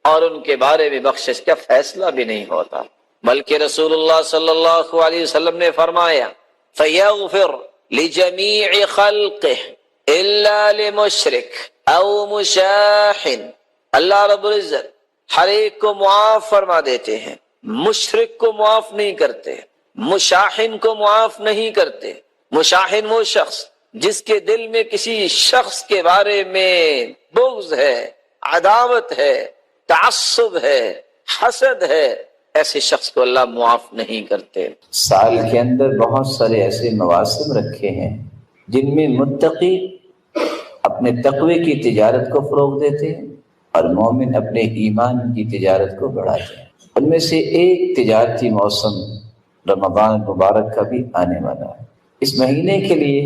اور ان کے بارے میں بخشش کا فیصلہ بھی نہیں ہوتا۔ بلکہ رسول اللہ صلی اللہ علیہ وسلم نے فرمایا فَيَغْفِرْ لِجَمِيعِ خَلْقِهِ إِلَّا لِمُشْرِكٍ أَوْ مُشَاحٍ، اللہ رب العزت ہر ایک کو معاف فرما دیتے ہیں، مشرک کو معاف نہیں کرتے، مشاحن کو معاف نہیں کرتے۔ مشاحن وہ شخص جس کے دل میں کسی شخص کے بارے میں بغض ہے، عداوت ہے، تعصب ہے، حسد ہے، ایسے شخص کو اللہ معاف نہیں کرتے۔ سال کے اندر بہت سارے ایسے مواسم رکھے ہیں جن میں متقی اپنے تقوی کی تجارت کو فروغ دیتے ہیں اور مومن اپنے ایمان کی تجارت کو بڑھاتے ہیں۔ ان میں سے ایک تجارتی موسم رمضان مبارک کا بھی آنے والا ہے۔ اس مہینے کے لیے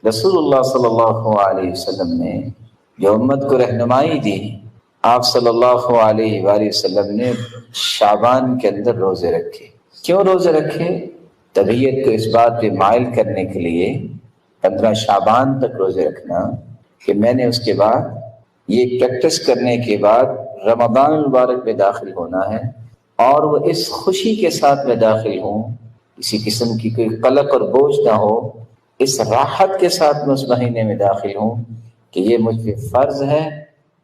رسول اللہ صلی اللہ علیہ وسلم نے جو امت کو رہنمائی دی، آپ صلی اللہ علیہ وآلہ وسلم نے شعبان کے اندر روزے رکھے۔ کیوں روزے رکھے؟ طبیعت کو اس بات پہ مائل کرنے کے لیے 15 شعبان تک روزے رکھنا کہ میں نے اس کے بعد یہ پریکٹس کرنے کے بعد رمضان المبارک میں داخل ہونا ہے، اور وہ اس خوشی کے ساتھ میں داخل ہوں، کسی قسم کی کوئی قلق اور بوجھ نہ ہو، اس راحت کے ساتھ میں اس مہینے میں داخل ہوں کہ یہ مجھ پہ فرض ہے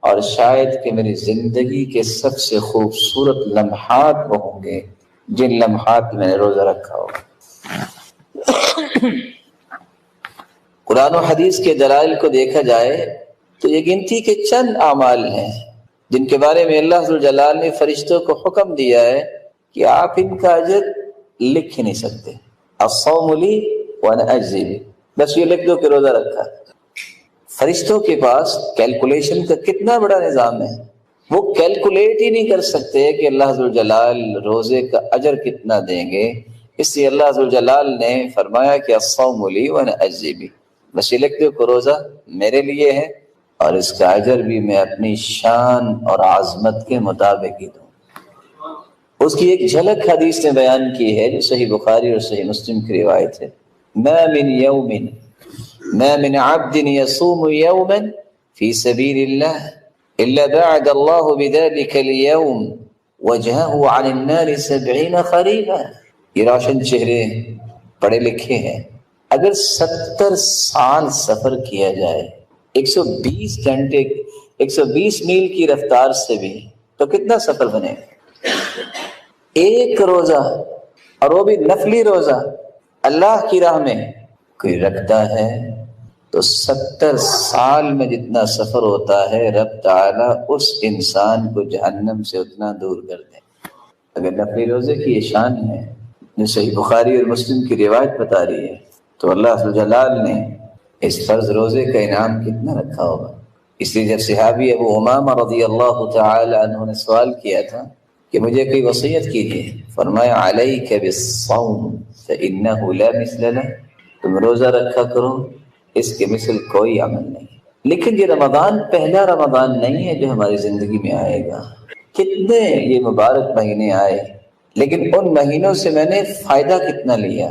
اور شاید کہ میری زندگی کے سب سے خوبصورت لمحات وہ ہوں گے جن لمحات میں نے روزہ رکھا ہو۔ قرآن و حدیث کے دلائل کو دیکھا جائے تو یہ گنتی کے چند اعمال ہیں جن کے بارے میں اللہ ذوالجلال نے فرشتوں کو حکم دیا ہے کہ آپ ان کا اجر لکھ ہی نہیں سکتے۔ الصوم لی وانا اجزی بہ، بس یہ لکھ دو کہ روزہ رکھا۔ فرشتوں کے پاس کیلکولیشن کا کتنا بڑا نظام ہے، وہ کیلکولیٹ ہی نہیں کر سکتے کہ اللہ ذوالجلال روزے کا اجر کتنا دیں گے۔ اس لیے اللہ ذوالجلال نے فرمایا کہ الصوم لی وانا اجزی بہ، بس یہ لکھ دو کہ روزہ میرے لیے ہے اور اس کا اجر بھی میں اپنی شان اور عظمت کے مطابق ہی دوں۔ اس کی ایک جھلک حدیث نے بیان کی ہے جو صحیح بخاری اور صحیح مسلم کی روایت ہے، ما من عبد يصوم يوما في سبيل الله إلا بعد الله بذلك اليوم وجهه عن النار 70 خريفا۔ یہ روشن چہرے پڑھے لکھے ہیں، اگر 70 سال سفر کیا جائے 120 گھنٹے 120 میل کی رفتار سے بھی تو کتنا سفر بنے گا؟ ایک روزہ، اور وہ بھی نفلی روزہ اللہ کی راہ میں کوئی رکھتا ہے تو 70 سال میں جتنا سفر ہوتا ہے رب تعالیٰ اس انسان کو جہنم سے اتنا دور کر دے۔ اگر نفلی روزے کی یہ شان ہے جو صحیح بخاری اور مسلم کی روایت بتا رہی ہے تو اللہ جلال نے اس فرض روزے کا انعام کتنا رکھا ہوگا۔ اس لیے جب صحابی ابو امامہ رضی اللہ تعالی عنہ نے سوال کیا تھا کہ مجھے کوئی وصیت کیجیے، فرمایا علیک بالصوم فإنہ لا مثل لہ، تم روزہ رکھا کرو، اس کے مثل کوئی عمل نہیں۔ لیکن یہ رمضان پہلا رمضان نہیں ہے جو ہماری زندگی میں آئے گا۔ کتنے یہ مبارک مہینے آئے، لیکن ان مہینوں سے میں نے فائدہ کتنا لیا،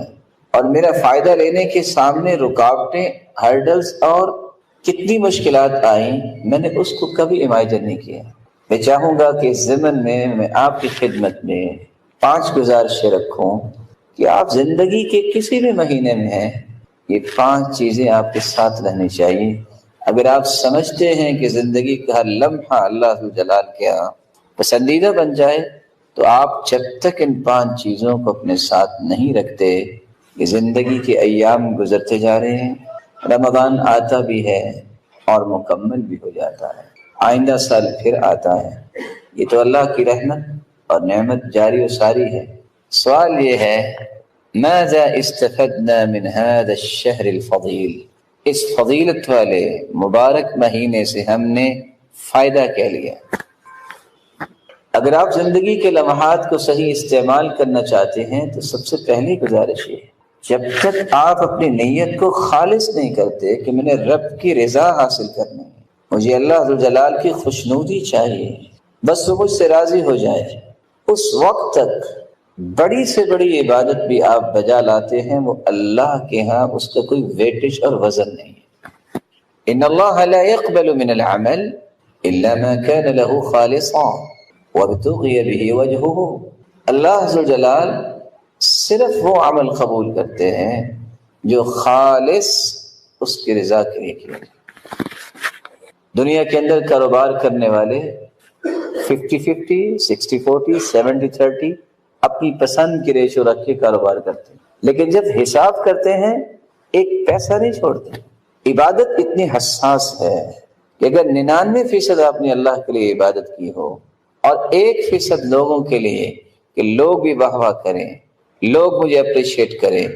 اور میرا فائدہ لینے کے سامنے رکاوٹیں، ہرڈلز اور کتنی مشکلات آئیں، میں نے اس کو کبھی امیجن نہیں کیا۔ میں چاہوں گا کہ اس ضمن میں آپ کی خدمت میں 5 گزارشیں رکھوں کہ آپ زندگی کے کسی بھی مہینے میں ہیں، یہ 5 چیزیں آپ کے ساتھ رہنی چاہیے۔ اگر آپ سمجھتے ہیں کہ زندگی کا ہر لمحہ اللہ جلال کے ہاں پسندیدہ بن جائے، تو آپ جب تک ان 5 چیزوں کو اپنے ساتھ نہیں رکھتے، یہ زندگی کے ایام گزرتے جا رہے ہیں، رمضان آتا بھی ہے اور مکمل بھی ہو جاتا ہے، آئندہ سال پھر آتا ہے۔ یہ تو اللہ کی رحمت اور نعمت جاری و ساری ہے۔ سوال یہ ہے، ماذا استفدنا من هذا الشهر الفضیل، اس فضیلت والے مبارک مہینے سے ہم نے فائدہ کیا لیا؟ اگر آپ زندگی کے لمحات کو صحیح استعمال کرنا چاہتے ہیں تو سب سے پہلی گزارش یہ، جب تک آپ اپنی نیت کو خالص نہیں کرتے کہ میں نے رب کی رضا حاصل کرنی ہے، مجھے اللہ ذوالجلال کی خوشنودی چاہیے، بس وہ مجھ سے راضی ہو جائے، اس وقت تک بڑی سے بڑی عبادت بھی آپ بجا لاتے ہیں، وہ اللہ کے ہاں اس کا کوئی ویٹیج اور وزن نہیں ہے۔ ان اللہ لا يقبل من العمل الا ما كان له خالصا وابتغي به وجهه، اللہ ذوالجلال صرف وہ عمل قبول کرتے ہیں جو خالص اس کی رضا کے لیے کیا جائے۔ دنیا کے اندر کاروبار کرنے والے 50-50، 60-40، 70-30 اپنی پسند کی ریشو رکھ کے کاروبار کرتے ہیں، لیکن جب حساب کرتے ہیں ایک پیسہ نہیں چھوڑتے۔ عبادت اتنی حساس ہے کہ اگر 99% آپ نے اللہ کے لیے عبادت کی ہو اور 1% لوگوں کے لیے کہ لوگ بھی واہ واہ کریں، لوگ مجھے اپریشیٹ کریں،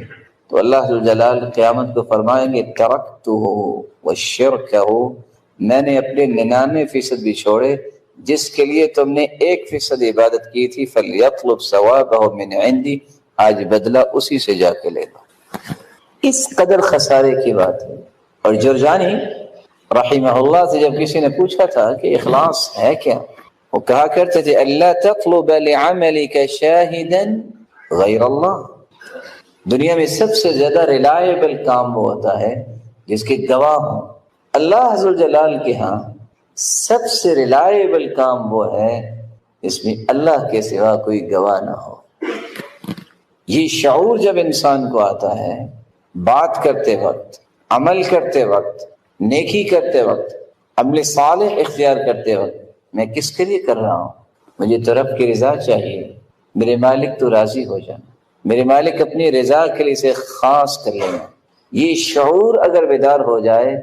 تو اللہ جلال قیامت کو فرمائیں گے ترکتہ وشرکہ، میں نے اپنے 99% بھی چھوڑے جس کے لیے تم نے 1% عبادت کی تھی، فلیطلب ثوابہ من عندی، آج بدلہ اسی سے جا کے لے لو۔ اس قدر خسارے کی بات ہے۔ اور جرجانی رحمہ اللہ سے جب کسی نے پوچھا تھا کہ اخلاص ہے کیا، وہ کہا کرتے تھے اللہ تطلب لعملک شاہدا غیر اللہ، دنیا میں سب سے زیادہ ریلائبل کام وہ ہوتا ہے جس کے گواہ ہوں۔ اللہ ذوالجلال کے ہاں سب سے ریلائبل کام وہ ہے جس میں اللہ کے سوا کوئی گواہ نہ ہو۔ یہ شعور جب انسان کو آتا ہے، بات کرتے وقت، عمل کرتے وقت، نیکی کرتے وقت، عمل صالح اختیار کرتے وقت، میں کس کے لیے کر رہا ہوں؟ مجھے تو رب کی رضا چاہیے، میرے مالک تو راضی ہو جانا، میرے مالک اپنی رضا کے لیے سے خاص کر لینا۔ یہ شعور اگر بیدار ہو جائے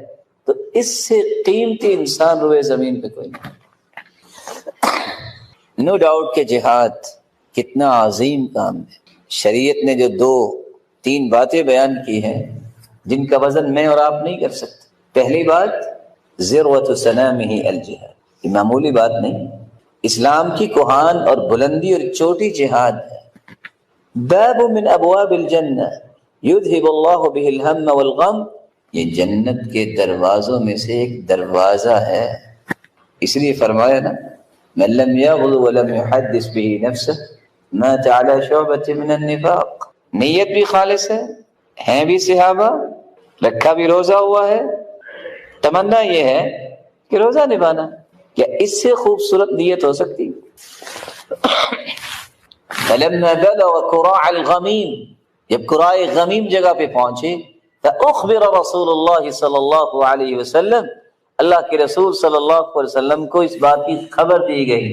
تو اس سے قیمتی انسان روئے زمین پہ کوئی نہیں۔ نو ڈاؤٹ کہ جہاد کتنا عظیم کام ہے۔ شریعت نے جو 2-3 باتیں بیان کی ہیں جن کا وزن میں اور آپ نہیں کر سکتے۔ پہلی بات ذروۃ سنامہ الجہاد، یہ معمولی بات نہیں، اسلام کی کوہان اور بلندی اور چوٹی جہاد ہے۔ باب من ابواب الجنہ یذہب اللہ بہ الہم والغم، یہ جنت کے دروازوں میں سے ایک دروازہ ہے۔ اس لیے فرمایا نا من لم یغل ولم یحدث بہ نفسہ مات علی شعبۃ من النفاق، نیت بھی خالص ہے، ہیں بھی صحابہ، رکھا بھی روزہ ہوا ہے، تمنا یہ ہے کہ روزہ نبھانا، کیا اس سے خوبصورت نیت ہو سکتی؟ فلما بلغ قراع الغمیم، جب قراع غمیم جگہ پہ پہنچے، فاخبر رسول اللہ صلی اللہ علیہ وسلم، اللہ کے رسول صلی اللہ علیہ وسلم کو اس بات کی خبر دی گئی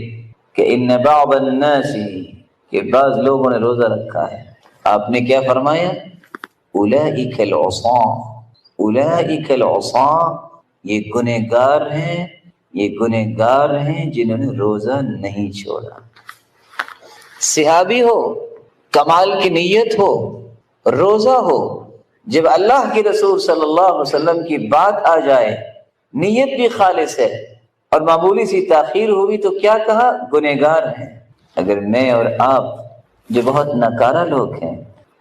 کہ ان بعض الناس، کہ بعض لوگوں نے روزہ رکھا ہے۔ آپ نے کیا فرمایا؟ اولئک العصاة، اولئک العصاة، یہ گنہگار ہیں، یہ گنہگار ہیں جنہوں نے روزہ نہیں چھوڑا۔ صحابی ہو، کمال کی نیت ہو، روزہ ہو، جب اللہ کے رسول صلی اللہ علیہ وسلم کی بات آ جائے، نیت بھی خالص ہے اور معمولی سی تاخیر ہوئی تو کیا کہا؟ گنہگار ہیں۔ اگر میں اور آپ جو بہت ناکارہ لوگ ہیں،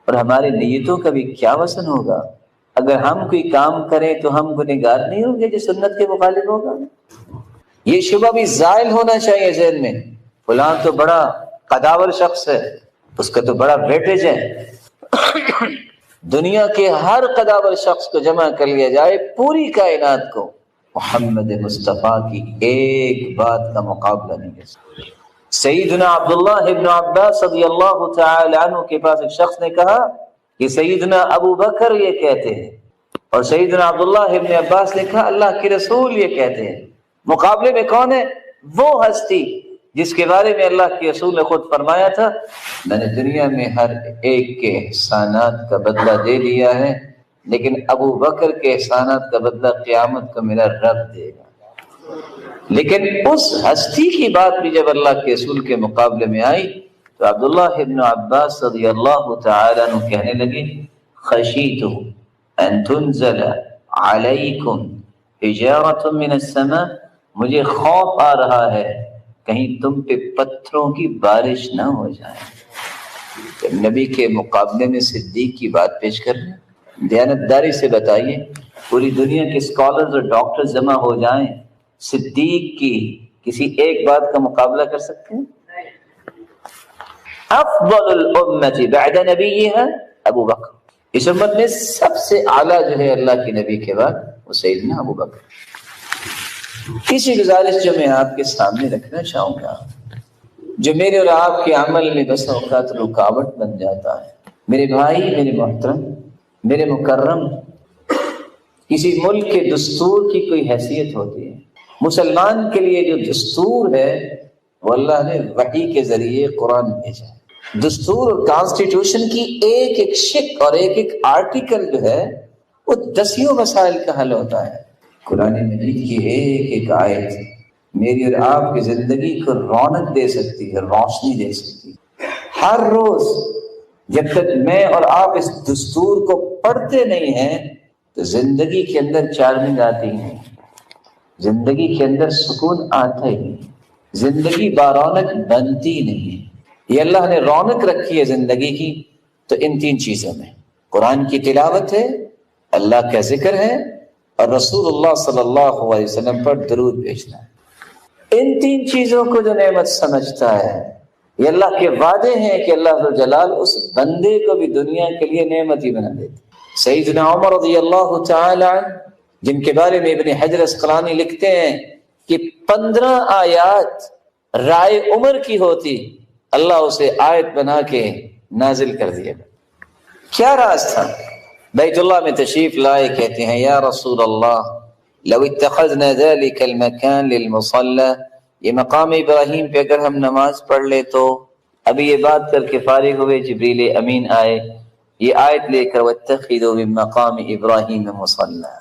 اور ہماری نیتوں کا بھی کیا وزن ہوگا، اگر ہم کوئی کام کریں تو ہم گنہگار نہیں ہوں گے جو سنت کے مخالف ہوگا؟ یہ شبہ بھی زائل ہونا چاہیے ذہن میں. فلاں تو بڑا قداور شخص ہے، اس کا تو بڑا ویٹیج ہے. دنیا کے ہر قداور شخص کو جمع کر لیا جائے، پوری کائنات کو، محمد مصطفیٰ کی ایک بات کا مقابلہ نہیں کر سکتا. سیدنا عبداللہ ابن عباس رضی اللہ تعالی عنہ کے پاس ایک شخص نے کہا کہ سیدنا ابو بکر یہ کہتے ہیں، اور سیدنا عبداللہ ابن عباس نے کہا اللہ کے رسول یہ کہتے ہیں. مقابلے میں کون ہے؟ وہ ہستی جس کے بارے میں اللہ کے رسول نے خود فرمایا تھا میں نے دنیا میں ہر ایک کے احسانات کا بدلہ دے دیا ہے، لیکن ابو بکر کے احسانات کا بدلہ قیامت کو میرا رب دے گا. لیکن اس ہستی کی بات بھی جب اللہ کے رسول کے مقابلے میں آئی تو عبداللہ ابن عباس رضی اللہ تعالی عنہ کہنے لگے خشیت ان تنزل علیکم حجارۃ من السماء، مجھے خوف آ رہا ہے کہیں تم پہ پتھروں کی بارش نہ ہو جائے. نبی کے مقابلے میں صدیق کی بات پیش کر رہے ہیں. دیانتداری سے بتائیے، پوری دنیا کے اسکالرز اور ڈاکٹر جمع ہو جائیں، صدیق کی کسی ایک بات کا مقابلہ کر سکتے ہیں؟ افضل الامت بعد نبیہا ابو بکر، اس امت میں سب سے اعلیٰ جو ہے اللہ کے نبی کے بعد وہ سیدنا ابو بکر. اسی گزارش جو میں آپ کے سامنے رکھنا چاہوں گا، جو میرے اور آپ کے عمل میں بس اوقات رکاوٹ بن جاتا ہے. میرے بھائی، میرے محترم، میرے مکرم، کسی ملک کے دستور کی کوئی حیثیت ہوتی ہے. مسلمان کے لیے جو دستور ہے وہ اللہ نے وحی کے ذریعے قرآن بھیجا ہے. دستور اور کانسٹیٹیوشن کی ایک ایک شق اور ایک ایک آرٹیکل جو ہے وہ دسیوں مسائل کا حل ہوتا ہے. قرآن مجید کی ایک ایک آیت میری اور آپ کی زندگی کو رونق دے سکتی ہے، روشنی دے سکتی ہے. ہر روز جب تک میں اور آپ اس دستور کو پڑھتے نہیں ہیں تو زندگی کے اندر چارمنگ آتی ہے، زندگی کے اندر سکون آتا ہی نہیں، زندگی بارونق بنتی نہیں. یہ اللہ نے رونق رکھی ہے زندگی کی تو ان تین چیزوں میں، قرآن کی تلاوت ہے، اللہ کا ذکر ہے، اور رسول اللہ صلی اللہ علیہ وسلم پر درود بھیجنا ہے. ان تین چیزوں کو جو نعمت سمجھتا ہے، یہ اللہ کے وعدے ہیں کہ اللہ ذو جلال اس بندے کو بھی دنیا کے لیے نعمت ہی بنا دیتے. سیدنا عمر رضی اللہ تعالی عنہ، جن کے بارے میں ابن حجر اسقلانی لکھتے ہیں کہ 15 آیات رائے عمر کی ہوتی، اللہ اسے آیت بنا کے نازل کر دیا. کیا راز تھا؟ بیت اللہ میں تشریف لائے، کہتے ہیں یا رسول اللہ لو اتخذنا ذلك المكان للمصلى، یہ مقام ابراہیم پہ اگر ہم نماز پڑھ لے تو. ابھی یہ بات کر کے فارغ ہوئے، جبریل امین آئے، یہ آیت لے کر واتخذوا من مقام ابراہیم مصلى،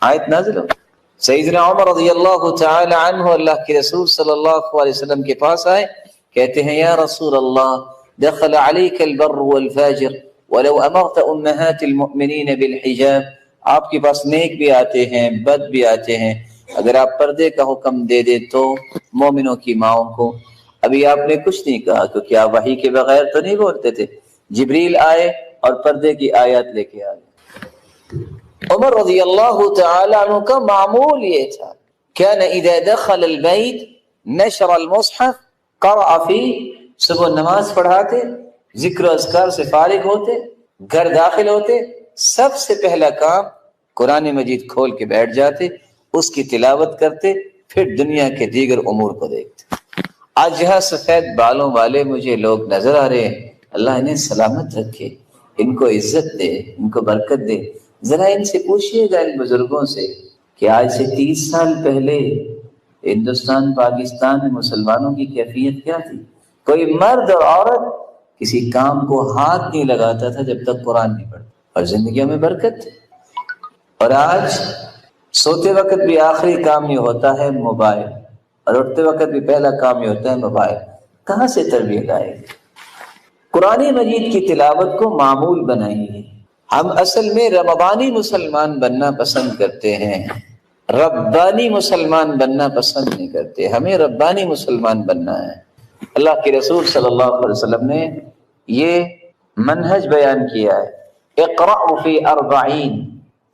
آیت نازل ہو. سیدنا عمر رضی اللہ تعالی عنہ اللہ کے رسول صلی اللہ علیہ وسلم کے پاس آئے، کہتے ہیں یا رسول اللہ دخل علیک البر والفاجر ولو امرت امہات المؤمنین بالحجاب، آپ کے پاس نیک بھی آتے ہیں، بد بھی آتے ہیں، اگر آپ پردے کا حکم دے دے تو مومنوں کی ماؤں کو. ابھی آپ نے کچھ نہیں کہا کیونکہ آپ وحی کے بغیر تو نہیں بولتے تھے. جبریل آئے اور پردے کی آیات لے کے آئے. عمر رضی اللہ تعالی عنہ کا معمول یہ تھا، كان اذا دخل البيت نشر المصحف قرأ فيه، صبح نماز پڑھاتے، ذکر و اذکار سے فارغ ہوتے، گھر داخل ہوتے، سب سے پہلا کام قرآن مجید کھول کے بیٹھ جاتے، اس کی تلاوت کرتے، پھر دنیا کے دیگر امور کو دیکھتے. آج یہاں سفید بالوں والے مجھے لوگ نظر آ رہے ہیں، اللہ انہیں سلامت رکھے، ان کو عزت دے، ان کو برکت دے. ذرا ان سے پوچھئے گا ان بزرگوں سے کہ آج سے 30 سال پہلے ہندوستان پاکستان میں مسلمانوں کی کیفیت کیا تھی؟ کوئی مرد اور عورت کسی کام کو ہاتھ نہیں لگاتا تھا جب تک قرآن نہیں پڑھتا، اور زندگیوں میں برکت. اور آج سوتے وقت بھی آخری کام یہ ہوتا ہے موبائل، اور اٹھتے وقت بھی پہلا کام یہ ہوتا ہے موبائل. کہاں سے تربیت آئے گی؟ قرآن مجید کی تلاوت کو معمول بنائیے. ہم اصل میں رمضانی مسلمان بننا پسند کرتے ہیں، ربانی مسلمان بننا پسند نہیں کرتے. ہمیں ربانی مسلمان بننا ہے. اللہ کے رسول صلی اللہ علیہ وسلم نے یہ منہج بیان کیا ہے، اقرأ فی 40،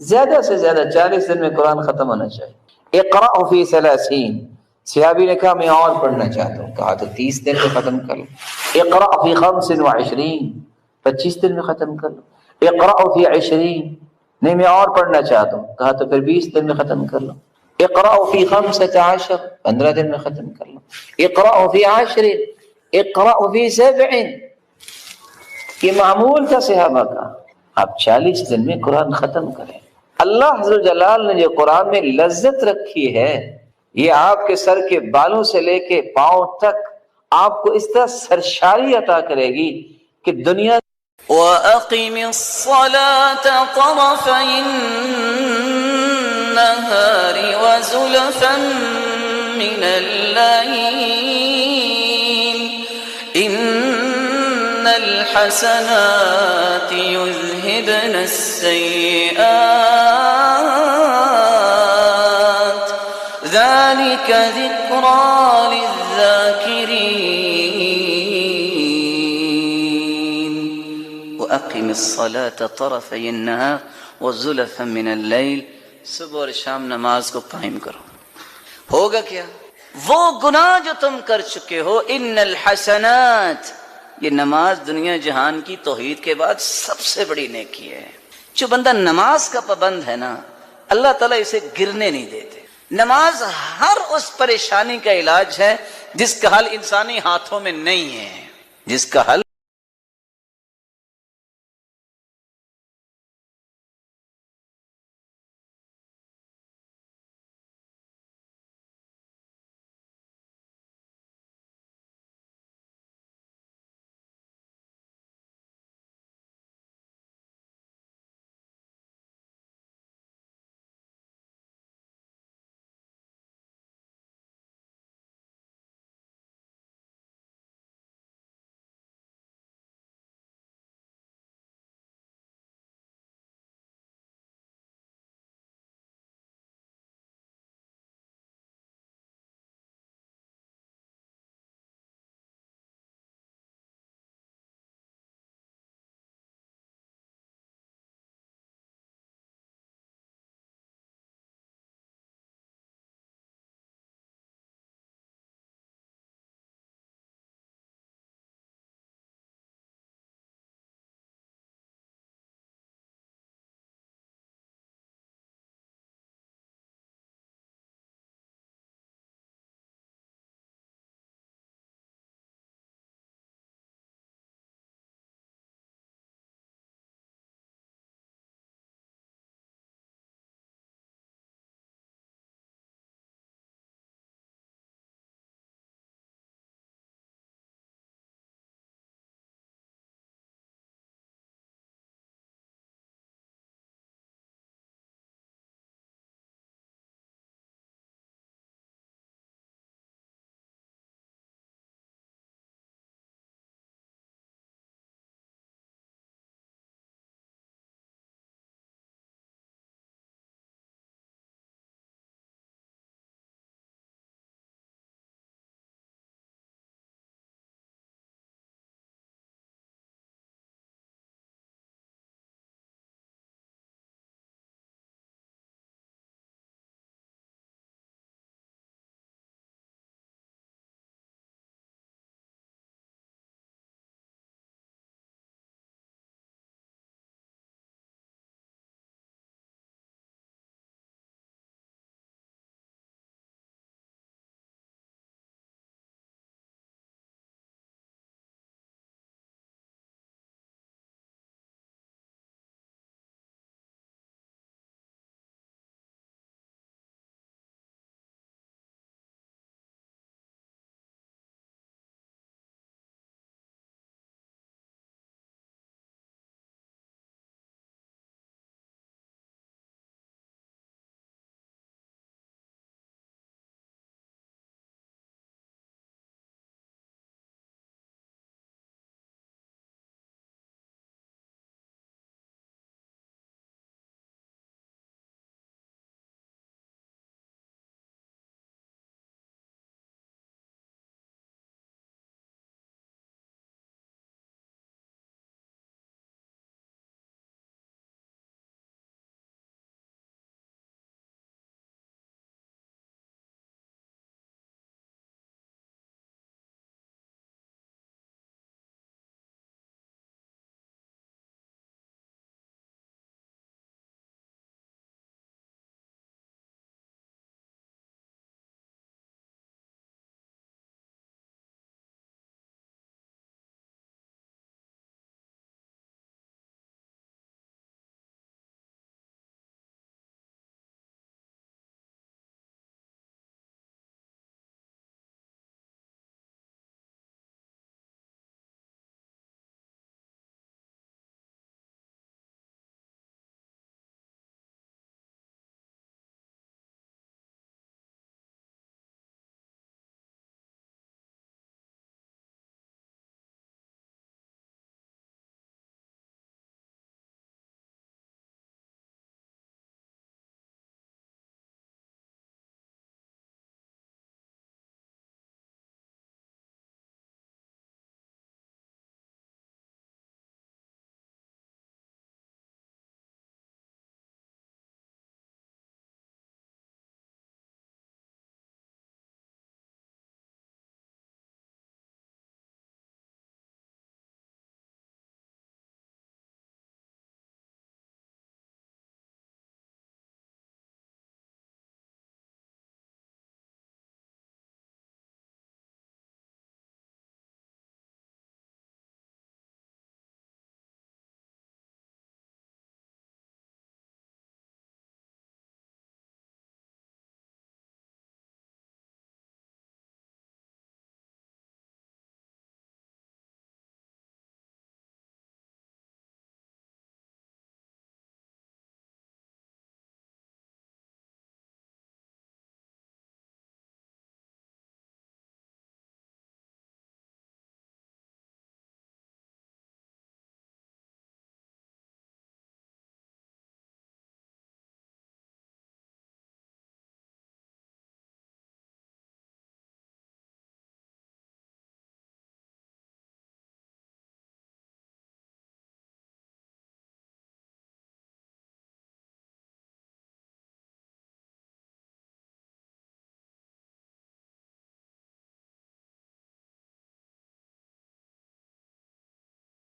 زیادہ سے زیادہ 40 دن میں قرآن ختم ہونا چاہیے۔ اقرأ فی 30، صحابی نے کہا میں اور پڑھنا چاہتا ہوں، کہا تو 30 دن میں ختم کر لو۔ اقرأ فی 25، 25 دن میں ختم کر لو۔ اقرأ فی 20، نہیں میں اور پڑھنا چاہتا ہوں، کہا تو پھر 20 دن میں ختم کر لو۔ اقرأ فی 15، 15 دن میں ختم کر لو۔ اقرأ فی 10، اقرأ فی 7، یہ معمول تھا صحابہ کا۔ آپ 40 دن میں قرآن ختم کریں۔ اللہ عز و جلال نے جو قرآن میں لذت رکھی ہے، یہ آپ کے سر کے بالوں سے لے کے پاؤں تک آپ کو اس طرح سرشاری عطا کرے گی کہ دنیا وَأَقِمِ الصَّلَاةَ طَرَفَيِ النَّهَارِ وَزُلَفًا مِّنَ اللَّيْلِ إِنَّ الْحَسَنَاتِ يُذْهِبْنَ السَّيِّئَاتِ ذَلِكَ ذِكْرَى لِلذَّاكِرِينَ وَأَقِمِ الصَّلَاةَ طَرَفَيِ النَّهَارِ وَزُلَفًا مِّنَ اللَّيْلِ، صبح اور شام نماز کو قائم کرو۔ ہوگا کیا؟ وہ گناہ جو تم کر چکے ہو، ان الحسنات، یہ نماز دنیا جہان کی توحید کے بعد سب سے بڑی نیکی ہے۔ جو بندہ نماز کا پابند ہے نا، اللہ تعالیٰ اسے گرنے نہیں دیتے۔ نماز ہر اس پریشانی کا علاج ہے جس کا حل انسانی ہاتھوں میں نہیں ہے، جس کا حل